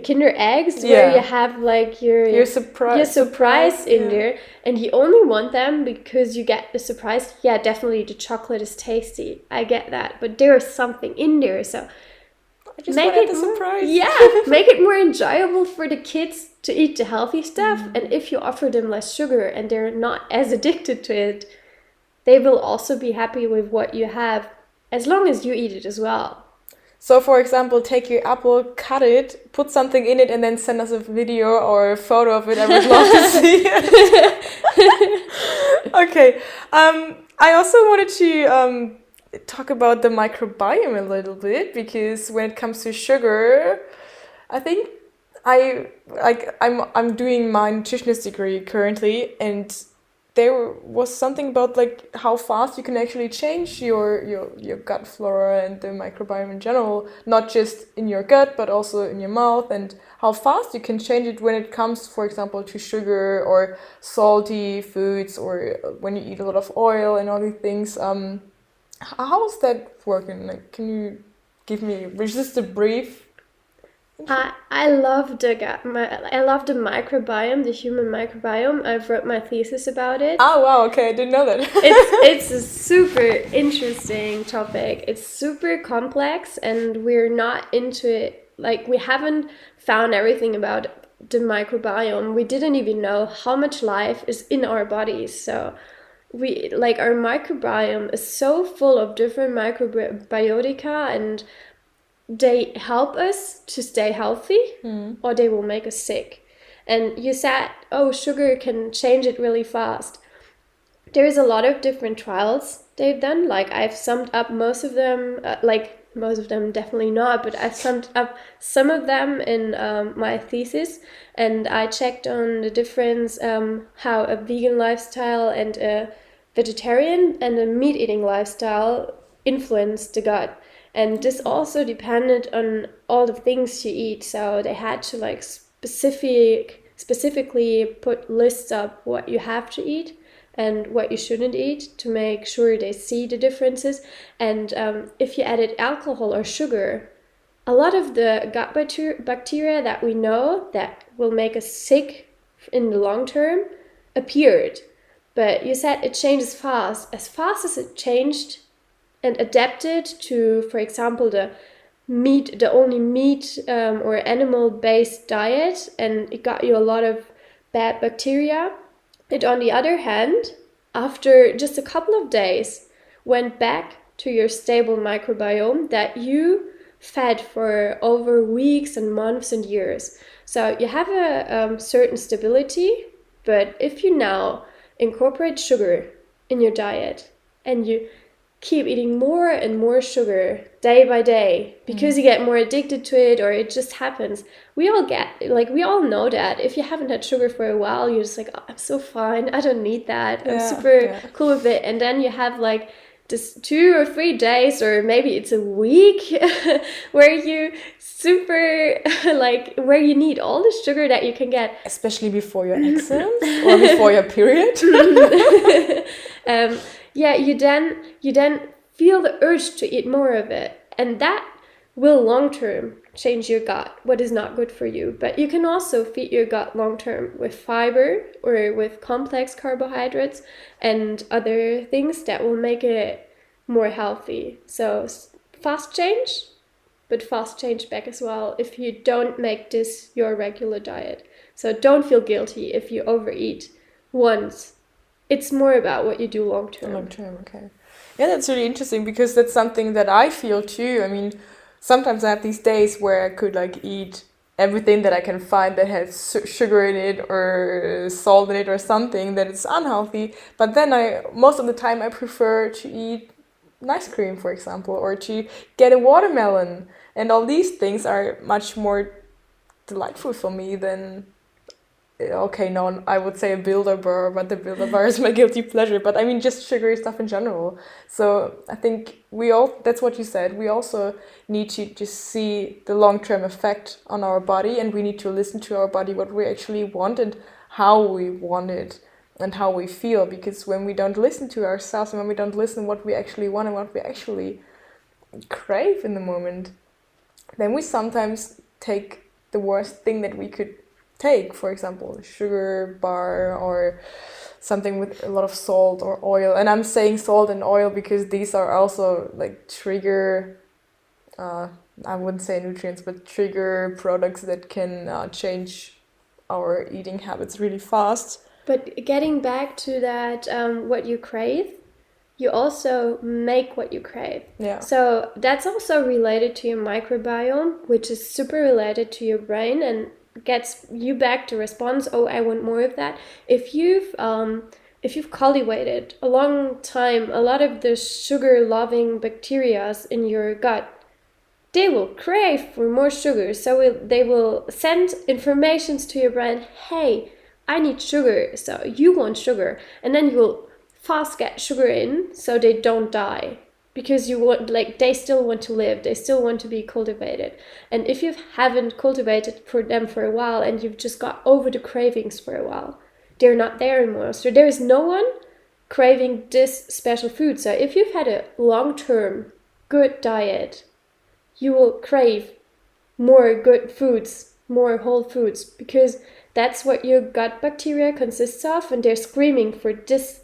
Kinder eggs, where you have like your surprise in there, and you only want them because you get the surprise. Yeah, definitely the chocolate is tasty. I get that, but there is something in there, so I just wanted the surprise. Make it more enjoyable for the kids to eat the healthy stuff. And if you offer them less sugar and they're not as addicted to it, they will also be happy with what you have, as long as you eat it as well. So, for example, take your apple, cut it, put something in it, and then send us a video or a photo of it. I would love to see it. Okay. I also wanted to talk about the microbiome a little bit, because when it comes to sugar, I think I'm doing my nutritionist degree currently, and there was something about like how fast you can actually change your gut flora and the microbiome in general, not just in your gut but also in your mouth, and how fast you can change it when it comes, for example, to sugar or salty foods, or when you eat a lot of oil and all these things. How is that working? Like, can you give me just a brief? I love the microbiome, the human microbiome. I've wrote my thesis about it. Oh wow, okay, I didn't know that. It's a super interesting topic. It's super complex, and we're not into it like we haven't found everything about the microbiome. We didn't even know how much life is in our bodies. So we like our microbiome is so full of different microbiotica, and they help us to stay healthy or they will make us sick. And you said, oh, sugar can change it really fast. There's a lot of different trials they've done. Like I've summed up most of them, most of them definitely not, but I've summed up some of them in my thesis, and I checked on the difference how a vegan lifestyle and a vegetarian and a meat-eating lifestyle influenced the gut. And this also depended on all the things you eat. So they had to like specifically put lists up what you have to eat and what you shouldn't eat to make sure they see the differences. And if you added alcohol or sugar, a lot of the gut bacteria that we know that will make us sick in the long term appeared. But you said it changes fast. As fast as it changed and adapted to, for example, the only meat or animal-based diet, and it got you a lot of bad bacteria. It, on the other hand, after just a couple of days, went back to your stable microbiome that you fed for over weeks and months and years. So you have a certain stability, but if you now incorporate sugar in your diet and you keep eating more and more sugar day by day because you get more addicted to it, or it just happens. We all know that if you haven't had sugar for a while, you're just like, oh, I'm so fine, I don't need that, I'm super cool with it. And then you have like this 2 or 3 days, or maybe it's a week where you super where you need all the sugar that you can get, especially before your exams or before your period. You then feel the urge to eat more of it, and that will long term change your gut, what is not good for you. But you can also feed your gut long term with fiber or with complex carbohydrates and other things that will make it more healthy. So fast change, but fast change back as well if you don't make this your regular diet. So don't feel guilty if you overeat once. It's more about what you do long term. Long term, okay. Yeah, that's really interesting, because that's something that I feel too. I mean, sometimes I have these days where I could like eat everything that I can find that has sugar in it or salt in it or something that is unhealthy. But then most of the time I prefer to eat ice cream, for example, or to get a watermelon. And all these things are much more delightful for me than... Okay, no, I would say a Bilderbar, but the Bilderbar is my guilty pleasure. But I mean, just sugary stuff in general. So I think that's what you said. We also need to just see the long-term effect on our body, and we need to listen to our body, what we actually want and how we want it and how we feel. Because when we don't listen to ourselves and when we don't listen what we actually want and what we actually crave in the moment, then we sometimes take the worst thing that we could take, for example, a sugar bar or something with a lot of salt or oil. And I'm saying salt and oil because these are also like trigger, I wouldn't say nutrients, but trigger products that can change our eating habits really fast. But getting back to that, what you crave, you also make what you crave. Yeah. So that's also related to your microbiome, which is super related to your brain and gets you back to response. Oh, I want more of that. If you've cultivated a long time a lot of the sugar-loving bacteria in your gut, they will crave for more sugar. So they will send informations to your brain. Hey, I need sugar. So you want sugar, and then you will fast get sugar in so they don't die. Because they still want to live, they still want to be cultivated. And if you haven't cultivated for them for a while and you've just got over the cravings for a while, they're not there anymore. So there is no one craving this special food. So if you've had a long-term good diet, you will crave more good foods, more whole foods, because that's what your gut bacteria consists of, and they're screaming for this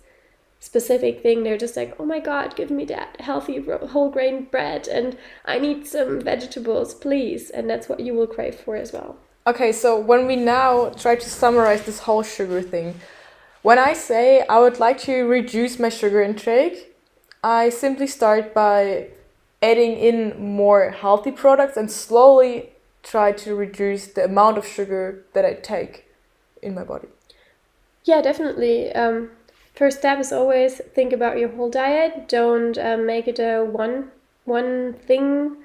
specific thing. They're just like, oh my God, give me that healthy whole grain bread and I need some vegetables, please. And that's what you will crave for as well. Okay, so when we now try to summarize this whole sugar thing, when I say I would like to reduce my sugar intake, I simply start by adding in more healthy products and slowly try to reduce the amount of sugar that I take in my body. Yeah, definitely. First step is always think about your whole diet. Don't make it a one thing.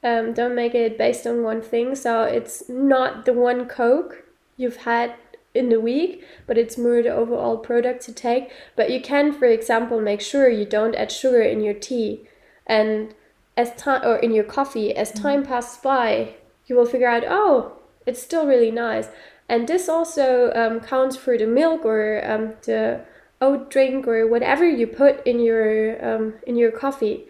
Don't make it based on one thing. So it's not the one Coke you've had in the week, but it's more the overall product to take. But you can, for example, make sure you don't add sugar in your tea and as time or in your coffee. As time passes by, you will figure out, oh, it's still really nice. And this also counts for the milk or the oat drink or whatever you put in your coffee.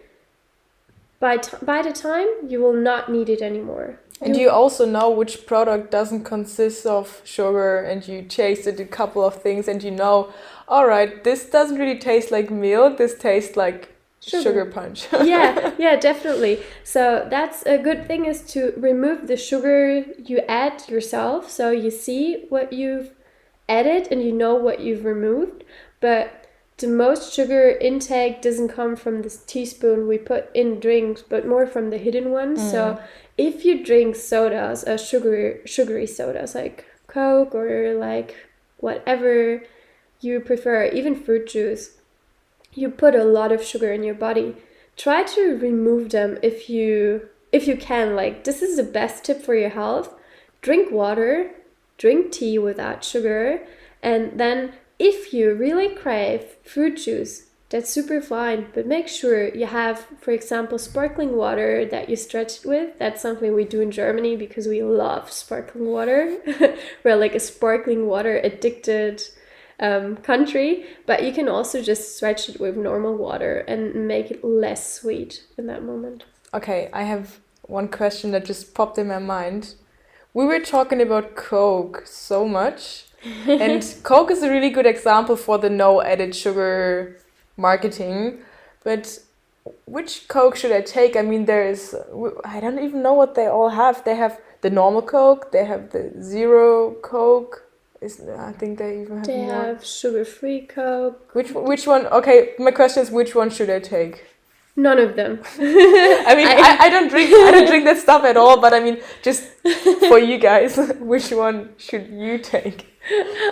By the time, you will not need it anymore. And you also know which product doesn't consist of sugar, and you tasted a couple of things and you know, all right, this doesn't really taste like milk, this tastes like sugar punch. yeah, definitely. So that's a good thing, is to remove the sugar you add yourself. So you see what you've added and you know what you've removed. But the most sugar intake doesn't come from this teaspoon we put in drinks, but more from the hidden ones. So if you drink sodas, sugary sodas like Coke or like whatever you prefer, even fruit juice, you put a lot of sugar in your body. Try to remove them if you can. Like, this is the best tip for your health. Drink water, drink tea without sugar, and then if you really crave fruit juice, that's super fine, but make sure you have, for example, sparkling water that you stretch with. That's something we do in Germany because we love sparkling water. We're like a sparkling water addicted country, but you can also just stretch it with normal water and make it less sweet in that moment. Okay, I have one question that just popped in my mind. We were talking about Coke so much, and Coke is a really good example for the no added sugar marketing, but which Coke should I take? I mean, I don't even know what they all have. They have the normal Coke, they have the zero Coke. I think they even have They more. have sugar-free Coke. Which one? Okay, my question is, which one should I take? None of them. I mean, I don't drink that stuff at all, but I mean, just for you guys, which one should you take?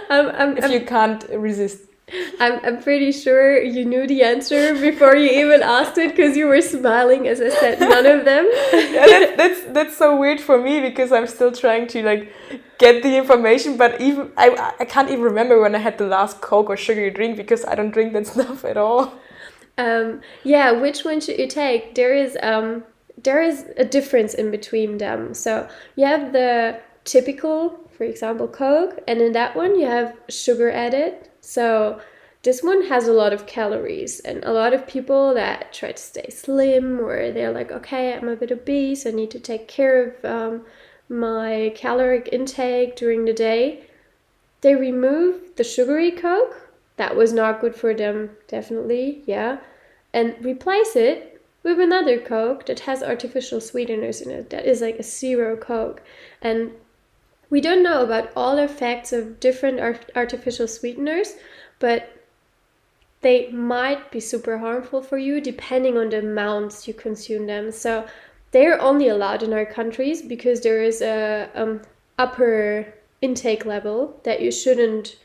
If you can't resist. I'm pretty sure you knew the answer before you even asked it, because you were smiling as I said none of them. Yeah, that's so weird for me, because I'm still trying to like get the information, but even I can't even remember when I had the last Coke or sugary drink, because I don't drink that stuff at all. Yeah, which one should you take? There is a difference in between them. So you have the typical, for example, Coke, and in that one you have sugar added. So this one has a lot of calories, and a lot of people that try to stay slim, or they're like, okay, I'm a bit obese, I need to take care of my caloric intake during the day. They remove the sugary Coke. That was not good for them, definitely, yeah. And replace it with another Coke that has artificial sweeteners in it. That is like a zero Coke. And we don't know about all the effects of different artificial sweeteners, but they might be super harmful for you depending on the amounts you consume them. So they're only allowed in our countries because there is a upper intake level that you shouldn't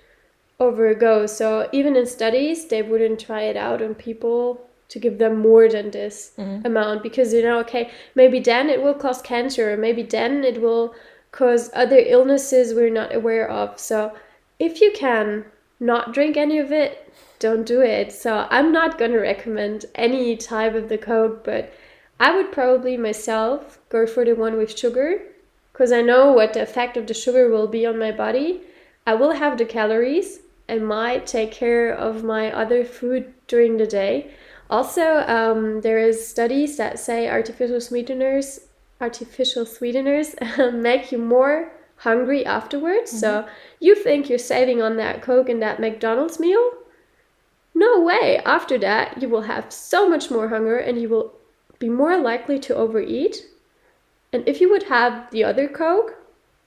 overgo. So even in studies, they wouldn't try it out on people to give them more than this amount, because you know, okay, maybe then it will cause cancer, or maybe then it will cause other illnesses we're not aware of. So if you can not drink any of it, don't do it. So I'm not gonna recommend any type of the Coke, but I would probably myself go for the one with sugar, because I know what the effect of the sugar will be on my body. I will have the calories. I might take care of my other food during the day. Also, there is studies that say artificial sweeteners make you more hungry afterwards. So you think you're saving on that Coke and that McDonald's meal, No way. After that, you will have so much more hunger and you will be more likely to overeat. And if you would have the other Coke,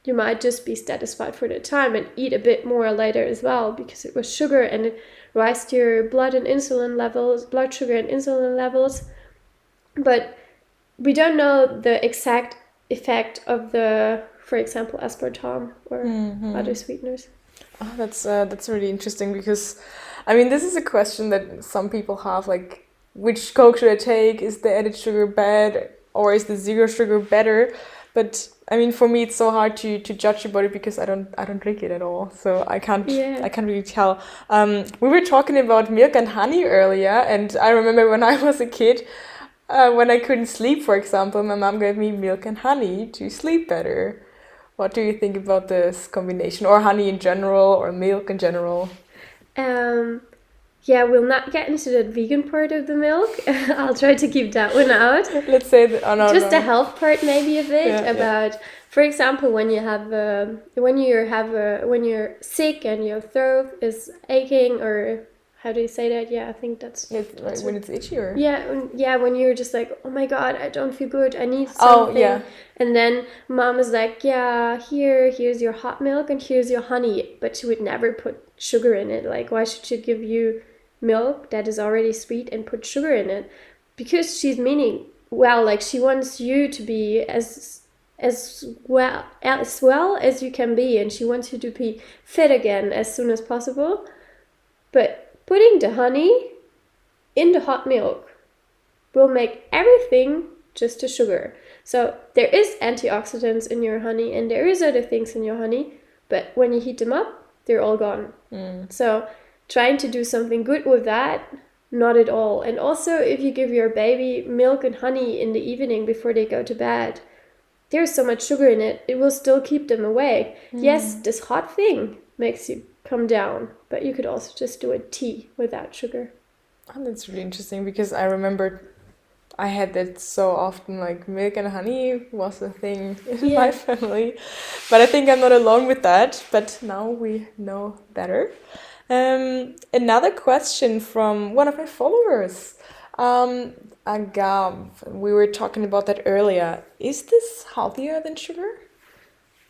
you might just be satisfied for the time and eat a bit more later as well, because it was sugar and it raised your blood sugar and insulin levels. But we don't know the exact effect of for example, aspartame or other sweeteners. Oh, that's really interesting, because I mean, this is a question that some people have, like, which Coke should I take? Is the added sugar bad, or is the zero sugar better? But I mean, for me, it's so hard to judge about it, because I don't drink it at all, so I can't really tell. We were talking about milk and honey earlier, and I remember when I was a kid, when I couldn't sleep, for example, my mom gave me milk and honey to sleep better. What do you think about this combination, or honey in general, or milk in general? Yeah, we'll not get into the vegan part of the milk. I'll try to keep that one out. Let's say that. Oh, no, just the health part, maybe a bit Yeah. for example, when you're sick and your throat is aching, or how do you say that? Yeah, I think that's when it's itchy, or when you're just like, oh my God, I don't feel good, I need something. Oh, yeah. And then mom is like, yeah, here's your hot milk and here's your honey, but she would never put sugar in it. Like, why should she give you milk that is already sweet and put sugar in it? Because she's meaning well, like, she wants you to be as well as you can be, and she wants you to be fit again as soon as possible. But putting the honey in the hot milk will make everything just a sugar. So there is antioxidants in your honey, and there is other things in your honey, but when you heat them up, they're all gone. So trying to do something good with that, not at all. And also, if you give your baby milk and honey in the evening before they go to bed, there's so much sugar in it, it will still keep them awake. Yes, this hot thing makes you come down, but you could also just do a tea without sugar. Oh, that's really interesting, because I remember I had that so often, like, milk and honey was a thing in my family. But I think I'm not alone with that, but now we know better. Another question from one of my followers, Agav. We were talking about that earlier. Is this healthier than sugar?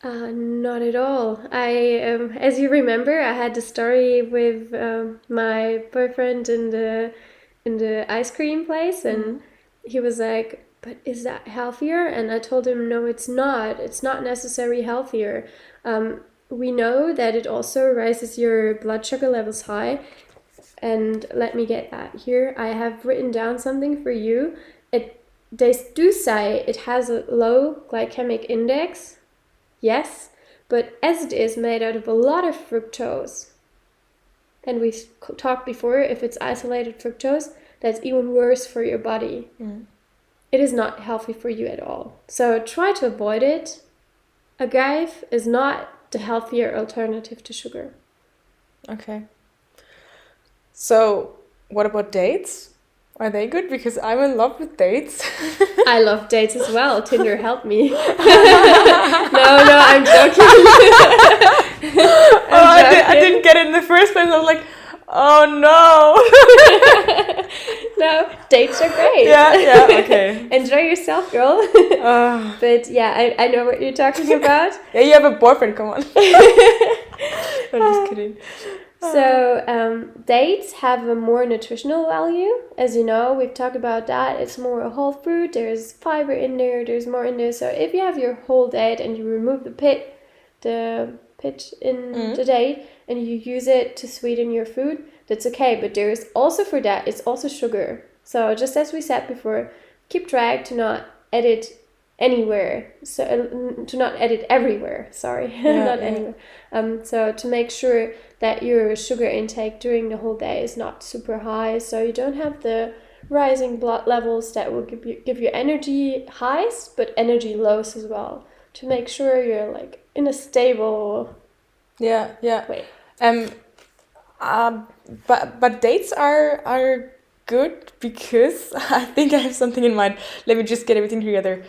Not at all. As you remember, I had the story with my boyfriend in the ice cream place, and he was like, "But is that healthier?" And I told him, "No, it's not. It's not necessarily healthier. We know that it also raises your blood sugar levels high." And let me get that here. I have written down something for you. They do say it has a low glycemic index. Yes, but as it is made out of a lot of fructose, and we talked before, if it's isolated fructose, that's even worse for your body. It is not healthy for you at all. So try to avoid it. Agave is not the healthier alternative to sugar. Okay. So what about dates? Are they good? Because I'm in love with dates. I love dates as well. Tinder, help me. No, I'm joking. I didn't get it in the first place. I was like, oh no. No, dates are great. Yeah, okay. Enjoy yourself, girl. But yeah, I know what you're talking about. Yeah, you have a boyfriend, come on. I'm just kidding. So dates have a more nutritional value. As you know, we've talked about that. It's more a whole fruit. There's fiber in there. There's more in there. So if you have your whole date and you remove the pit in the date, and you use it to sweeten your food, that's okay. But there is also, for that, it's also sugar. So just as we said before, keep track to not add it anywhere. So to not add it everywhere. Sorry, anywhere. So to make sure that your sugar intake during the whole day is not super high, so you don't have the rising blood levels that will give you energy highs, but energy lows as well. To make sure you're like in a stable way. But dates are good, because I think I have something in mind. Let me just get everything together.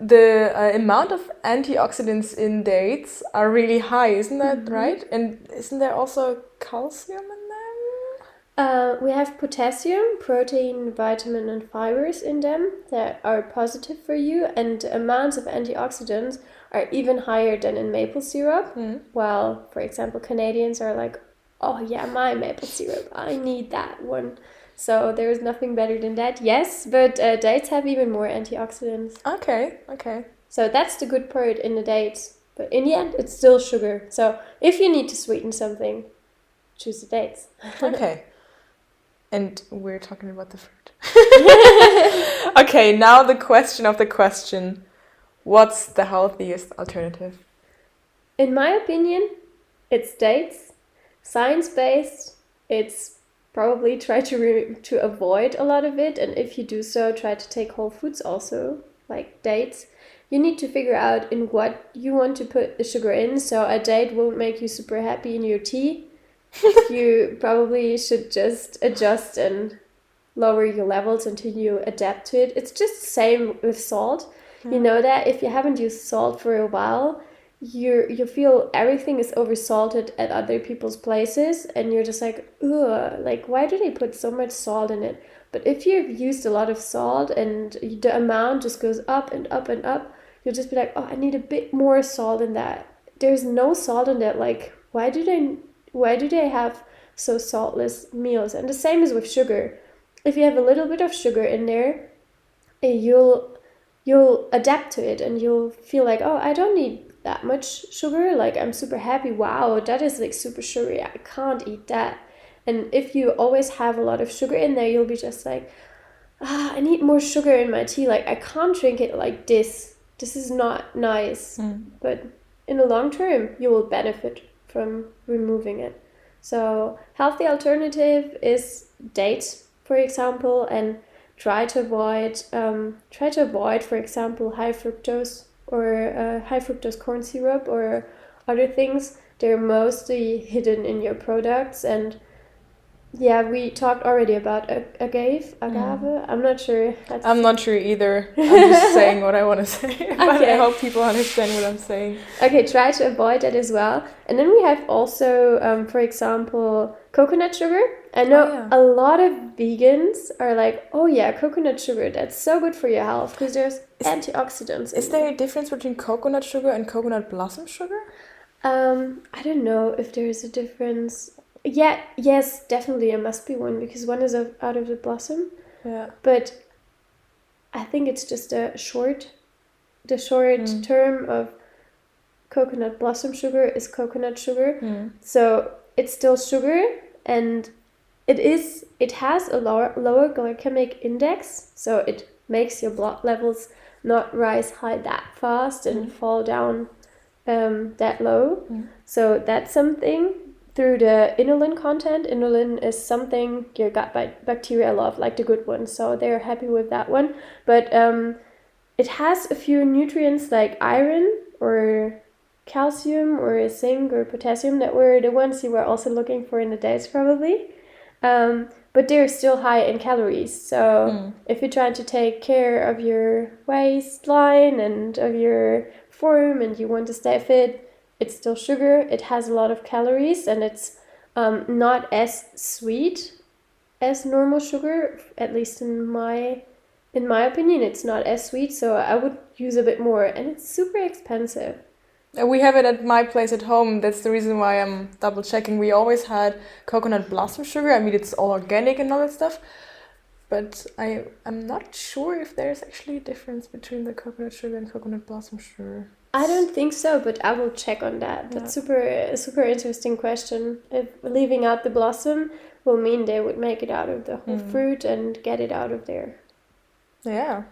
The amount of antioxidants in dates are really high, isn't that right? And isn't there also calcium in them? We have potassium, protein, vitamin, and fibers in them that are positive for you, and the amounts of antioxidants are even higher than in maple syrup. While, for example, Canadians are like, oh yeah, my maple syrup, I need that one. So there is nothing better than that. Yes, but dates have even more antioxidants. Okay. So that's the good part in the dates. But in the end, it's still sugar. So if you need to sweeten something, choose the dates. Okay. And we're talking about the fruit. Okay, now the question of the question. What's the healthiest alternative? In my opinion, it's dates. Science-based, it's probably try to avoid a lot of it. And if you do so, try to take whole foods also, like dates. You need to figure out in what you want to put the sugar in. So a date won't make you super happy in your tea. You probably should just adjust and lower your levels until you adapt to it. It's just the same with salt. You know that if you haven't used salt for a while, you feel everything is oversalted at other people's places, and you're just like, ugh, like why do they put so much salt in it? But if you've used a lot of salt and the amount just goes up and up and up, you'll just be like, oh, I need a bit more salt in that. There's no salt in that. Like, why do they have so saltless meals? And the same is with sugar. If you have a little bit of sugar in there, you'll adapt to it, and you'll feel like, oh, I don't need that much sugar. Like, I'm super happy. Wow, that is like super sugary. I can't eat that. And if you always have a lot of sugar in there, you'll be just like, I need more sugar in my tea. Like, I can't drink it like this. This is not nice. But in the long term, you will benefit from removing it. So healthy alternative is dates, for example, and try to avoid, for example, high fructose or high fructose corn syrup or other things. They're mostly hidden in your products. And yeah, we talked already about agave. I'm not sure. I'm not sure either. I'm just saying what I want to say. But I hope people understand what I'm saying. Okay, try to avoid that as well. And then we have also, for example, coconut sugar. I know a lot of vegans are like, oh yeah, coconut sugar, that's so good for your health because there's antioxidants. Is there a difference between coconut sugar and coconut blossom sugar? I don't know if there's a difference. Yeah, yes, definitely there must be one because one is out of the blossom. Yeah. But I think it's just the short term of coconut blossom sugar is coconut sugar. So it's still sugar, and it has a lower glycemic index, so it makes your blood levels not rise high that fast and fall down that low. So that's something. Through the inulin content, inulin is something your gut bacteria love, like the good ones, so they're happy with that one. But it has a few nutrients like iron or calcium or zinc or potassium that were the ones you were also looking for in the dates probably. But they're still high in calories. So if you're trying to take care of your waistline and of your form and you want to stay fit, it's still sugar. It has a lot of calories, and it's not as sweet as normal sugar. At least in my opinion, it's not as sweet. So I would use a bit more, and it's super expensive. We have it at my place at home. That's the reason why I'm double checking. We always had coconut blossom sugar. I mean, it's all organic and all that stuff. But I'm not sure if there's actually a difference between the coconut sugar and coconut blossom sugar. I don't think so, but I will check on that. That's super interesting question. If leaving out the blossom will mean they would make it out of the whole fruit and get it out of there. Yeah.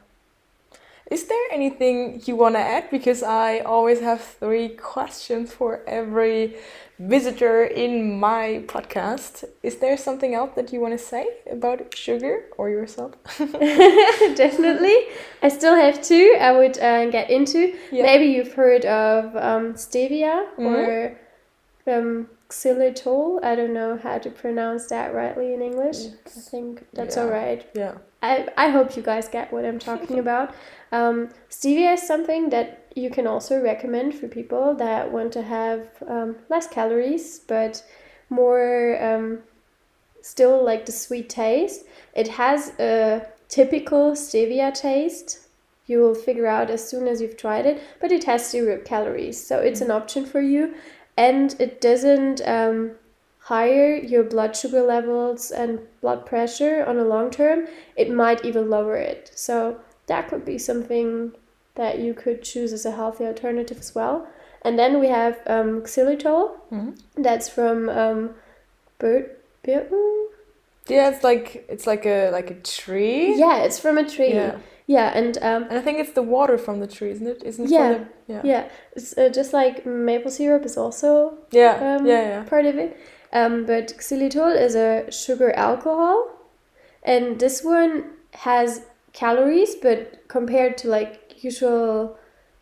Is there anything you want to add? Because I always have 3 questions for every visitor in my podcast. Is there something else that you want to say about sugar or yourself? Definitely. I still have 2 I would get into. Yeah. Maybe you've heard of stevia or xylitol. I don't know how to pronounce that rightly in English. I think that's all right. Yeah. I hope you guys get what I'm talking about. Stevia is something that you can also recommend for people that want to have less calories but more still like the sweet taste. It has a typical stevia taste. You will figure out as soon as you've tried it, but it has 0 calories, so it's an option for you, and it doesn't higher your blood sugar levels and blood pressure on a long term. It might even lower it, so that could be something that you could choose as a healthy alternative as well. And then we have xylitol. That's from bird. Yeah, it's like a tree. Yeah, it's from a tree. Yeah, and I think it's the water from the tree, isn't it? Yeah. It's just like maple syrup is also part of it. But xylitol is a sugar alcohol, and this one has calories, but compared to like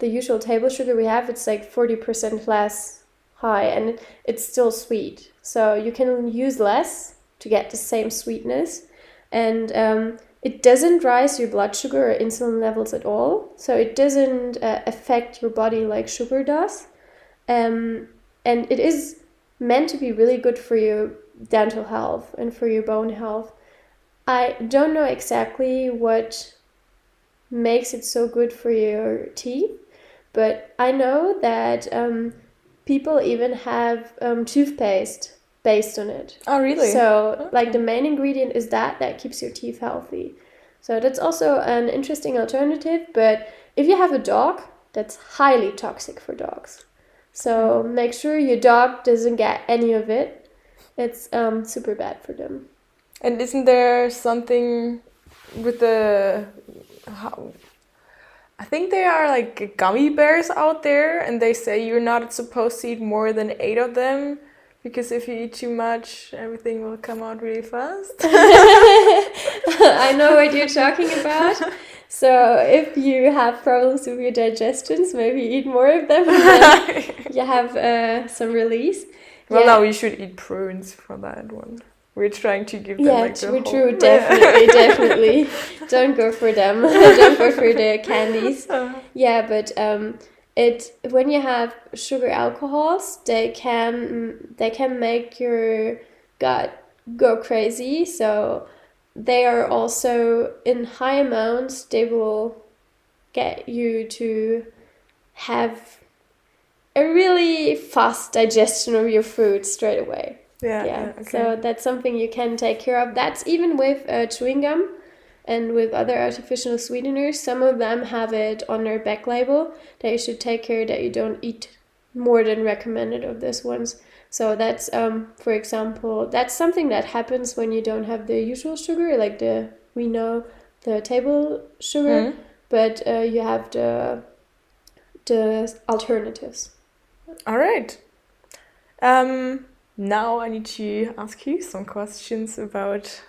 the usual table sugar we have, it's like 40% less high, and it's still sweet. So you can use less to get the same sweetness, and it doesn't rise your blood sugar or insulin levels at all. So it doesn't affect your body like sugar does, and it is meant to be really good for your dental health and for your bone health. I don't know exactly what makes it so good for your teeth, but I know that people even have toothpaste based on it. Oh, really? So like the main ingredient is that keeps your teeth healthy. So that's also an interesting alternative, but if you have a dog, that's highly toxic for dogs. So make sure your dog doesn't get any of it. It's super bad for them. And isn't there something with I think there are like gummy bears out there, and they say you're not supposed to eat more than 8 of them, because if you eat too much, everything will come out really fast. I know what you're talking about. So if you have problems with your digestions, maybe eat more of them, and then you have some release. Well, no, you should eat prunes for that one. We're trying to give them like the whole... true, definitely. Don't go for them. Don't go for the candies. Yeah, but when you have sugar alcohols, they can make your gut go crazy. So they are also in high amounts. They will get you to have a really fast digestion of your food straight away. Yeah. Okay. So that's something you can take care of. That's even with chewing gum and with other artificial sweeteners. Some of them have it on their back label that you should take care that you don't eat more than recommended of these ones. So that's, for example, that's something that happens when you don't have the usual sugar, like the table sugar, but you have the alternatives. All right. Now I need to ask you some questions about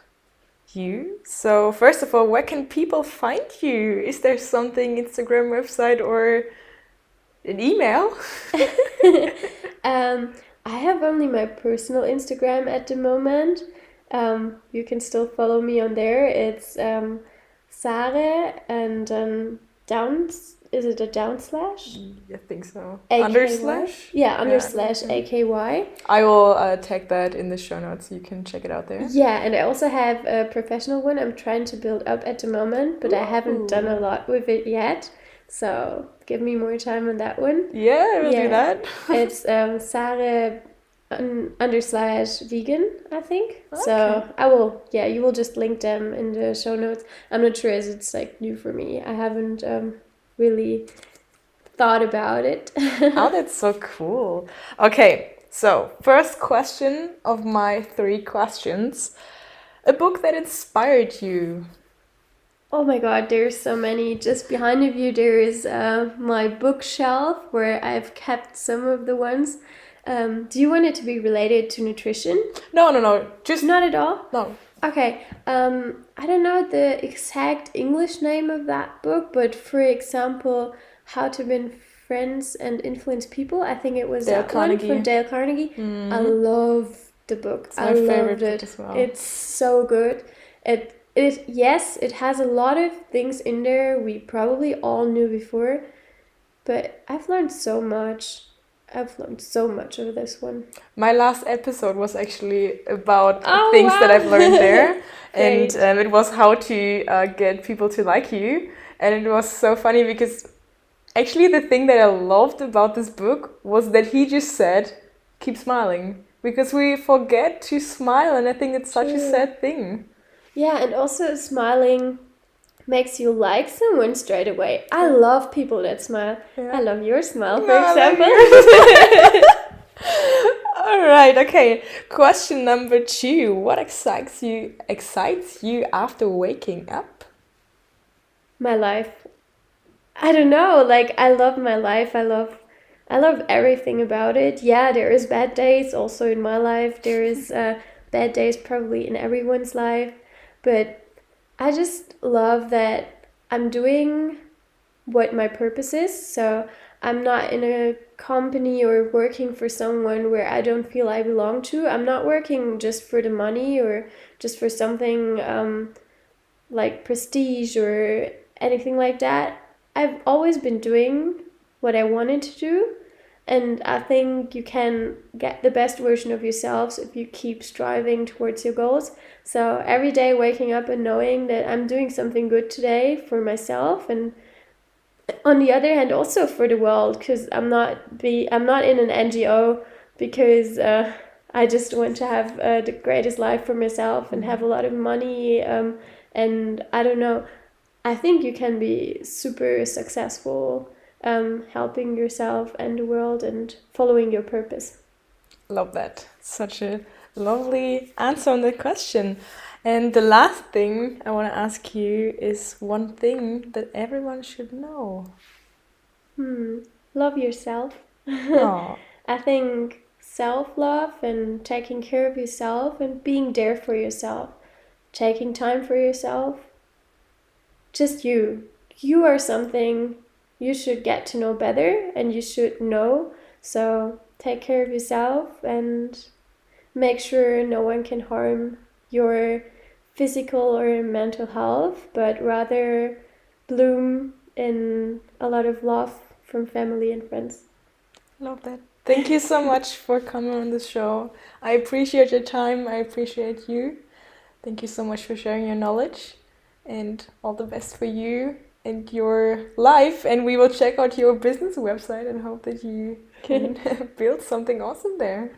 you. So first of all, where can people find you? Is there something, Instagram, website, or an email? I have only my personal Instagram at the moment. You can still follow me on there. It's Sare and is it a down slash? I think so. Underslash? Yeah, underslash AKY. I will tag that in the show notes. You can check it out there. Yeah, and I also have a professional one I'm trying to build up at the moment, but I haven't done a lot with it yet. So give me more time on that one. Yeah, we'll do that. It's Sare _ vegan, I think. Okay. So I will, you will just link them in the show notes. I'm not sure as it's like new for me. I haven't really thought about it. Oh, that's so cool. Okay, so first question of my 3 questions. A book that inspired you? Oh my god, there's so many. Just behind of you there is my bookshelf where I've kept some of the ones. Do you want it to be related to nutrition? No. Just not at all? No. Okay, I don't know the exact English name of that book, but for example, How to Win Friends and Influence People, I think it was that one from Dale Carnegie. Mm-hmm. I love the book. It's my favorite book as well. It's so good. It has a lot of things in there we probably all knew before, but I've learned so much. I've learned so much of this one. My last episode was actually about things that I've learned there. And it was how to get people to like you. And it was so funny because actually the thing that I loved about this book was that he just said, keep smiling. Because we forget to smile, and I think it's such a sad thing. Yeah, and also smiling makes you like someone straight away. I love people that smile. Yeah. I love your smile, for example. All right, okay. Question number 2. What excites you after waking up? My life. I don't know. Like, I love my life. I love everything about it. Yeah, there is bad days also in my life. There is bad days probably in everyone's life. But I just love that I'm doing what my purpose is. So I'm not in a company or working for someone where I don't feel I belong to. I'm not working just for the money or just for something like prestige or anything like that. I've always been doing what I wanted to do. And I think you can get the best version of yourselves if you keep striving towards your goals. So every day waking up and knowing that I'm doing something good today for myself, and on the other hand also for the world, because I'm not in an NGO because I just want to have the greatest life for myself and have a lot of money, and I don't know. I think you can be super successful helping yourself and the world and following your purpose. Love that. Such a lovely answer on the question. And the last thing I want to ask you is one thing that everyone should know. Love yourself. I think self-love and taking care of yourself and being there for yourself, taking time for yourself. Just you. You are something you should get to know better and you should know. So take care of yourself and make sure no one can harm your physical or mental health, but rather bloom in a lot of love from family and friends. Love that. Thank you so much for coming on the show. I appreciate your time. I appreciate you. Thank you so much for sharing your knowledge, and all the best for you and your life. And we will check out your business website and hope that you can build something awesome there.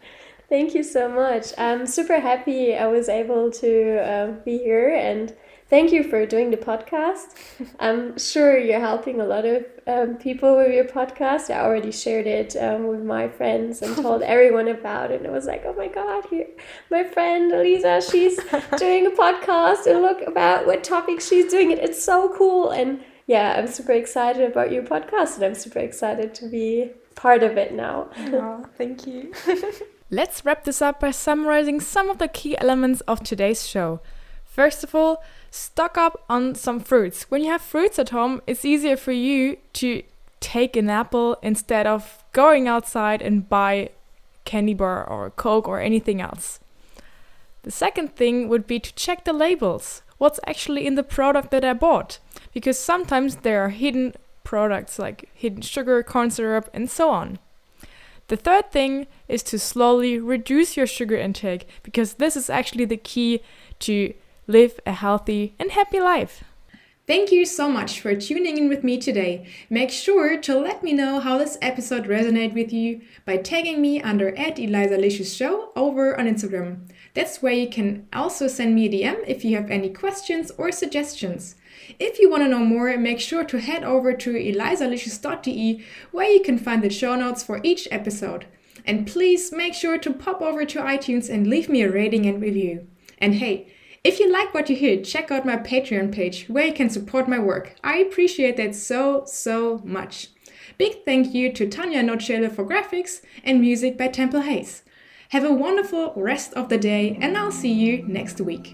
Thank you so much. I'm super happy I was able to be here, and thank you for doing the podcast. I'm sure you're helping a lot of people with your podcast. I already shared it with my friends and told everyone about it. And I was like, oh my God, here, my friend Elisa, she's doing a podcast, and look about what topics she's doing. It's so cool. And yeah, I'm super excited about your podcast, and I'm super excited to be part of it now. Oh, thank you. Let's wrap this up by summarizing some of the key elements of today's show. First of all, stock up on some fruits. When you have fruits at home, it's easier for you to take an apple instead of going outside and buy candy bar or Coke or anything else. The second thing would be to check the labels. What's actually in the product that I bought? Because sometimes there are hidden products like hidden sugar, corn syrup, and so on. The third thing is to slowly reduce your sugar intake, because this is actually the key to live a healthy and happy life. Thank you so much for tuning in with me today. Make sure to let me know how this episode resonated with you by tagging me under @ElisaLicious over on Instagram. That's where you can also send me a DM if you have any questions or suggestions. If you want to know more, make sure to head over to elisalicious.de, where you can find the show notes for each episode. And please make sure to pop over to iTunes and leave me a rating and review. And hey, if you like what you hear, check out my Patreon page where you can support my work. I appreciate that so much. Big thank you to Tanja and Notschaele for graphics and music by Temple Hayes. Have a wonderful rest of the day, and I'll see you next week.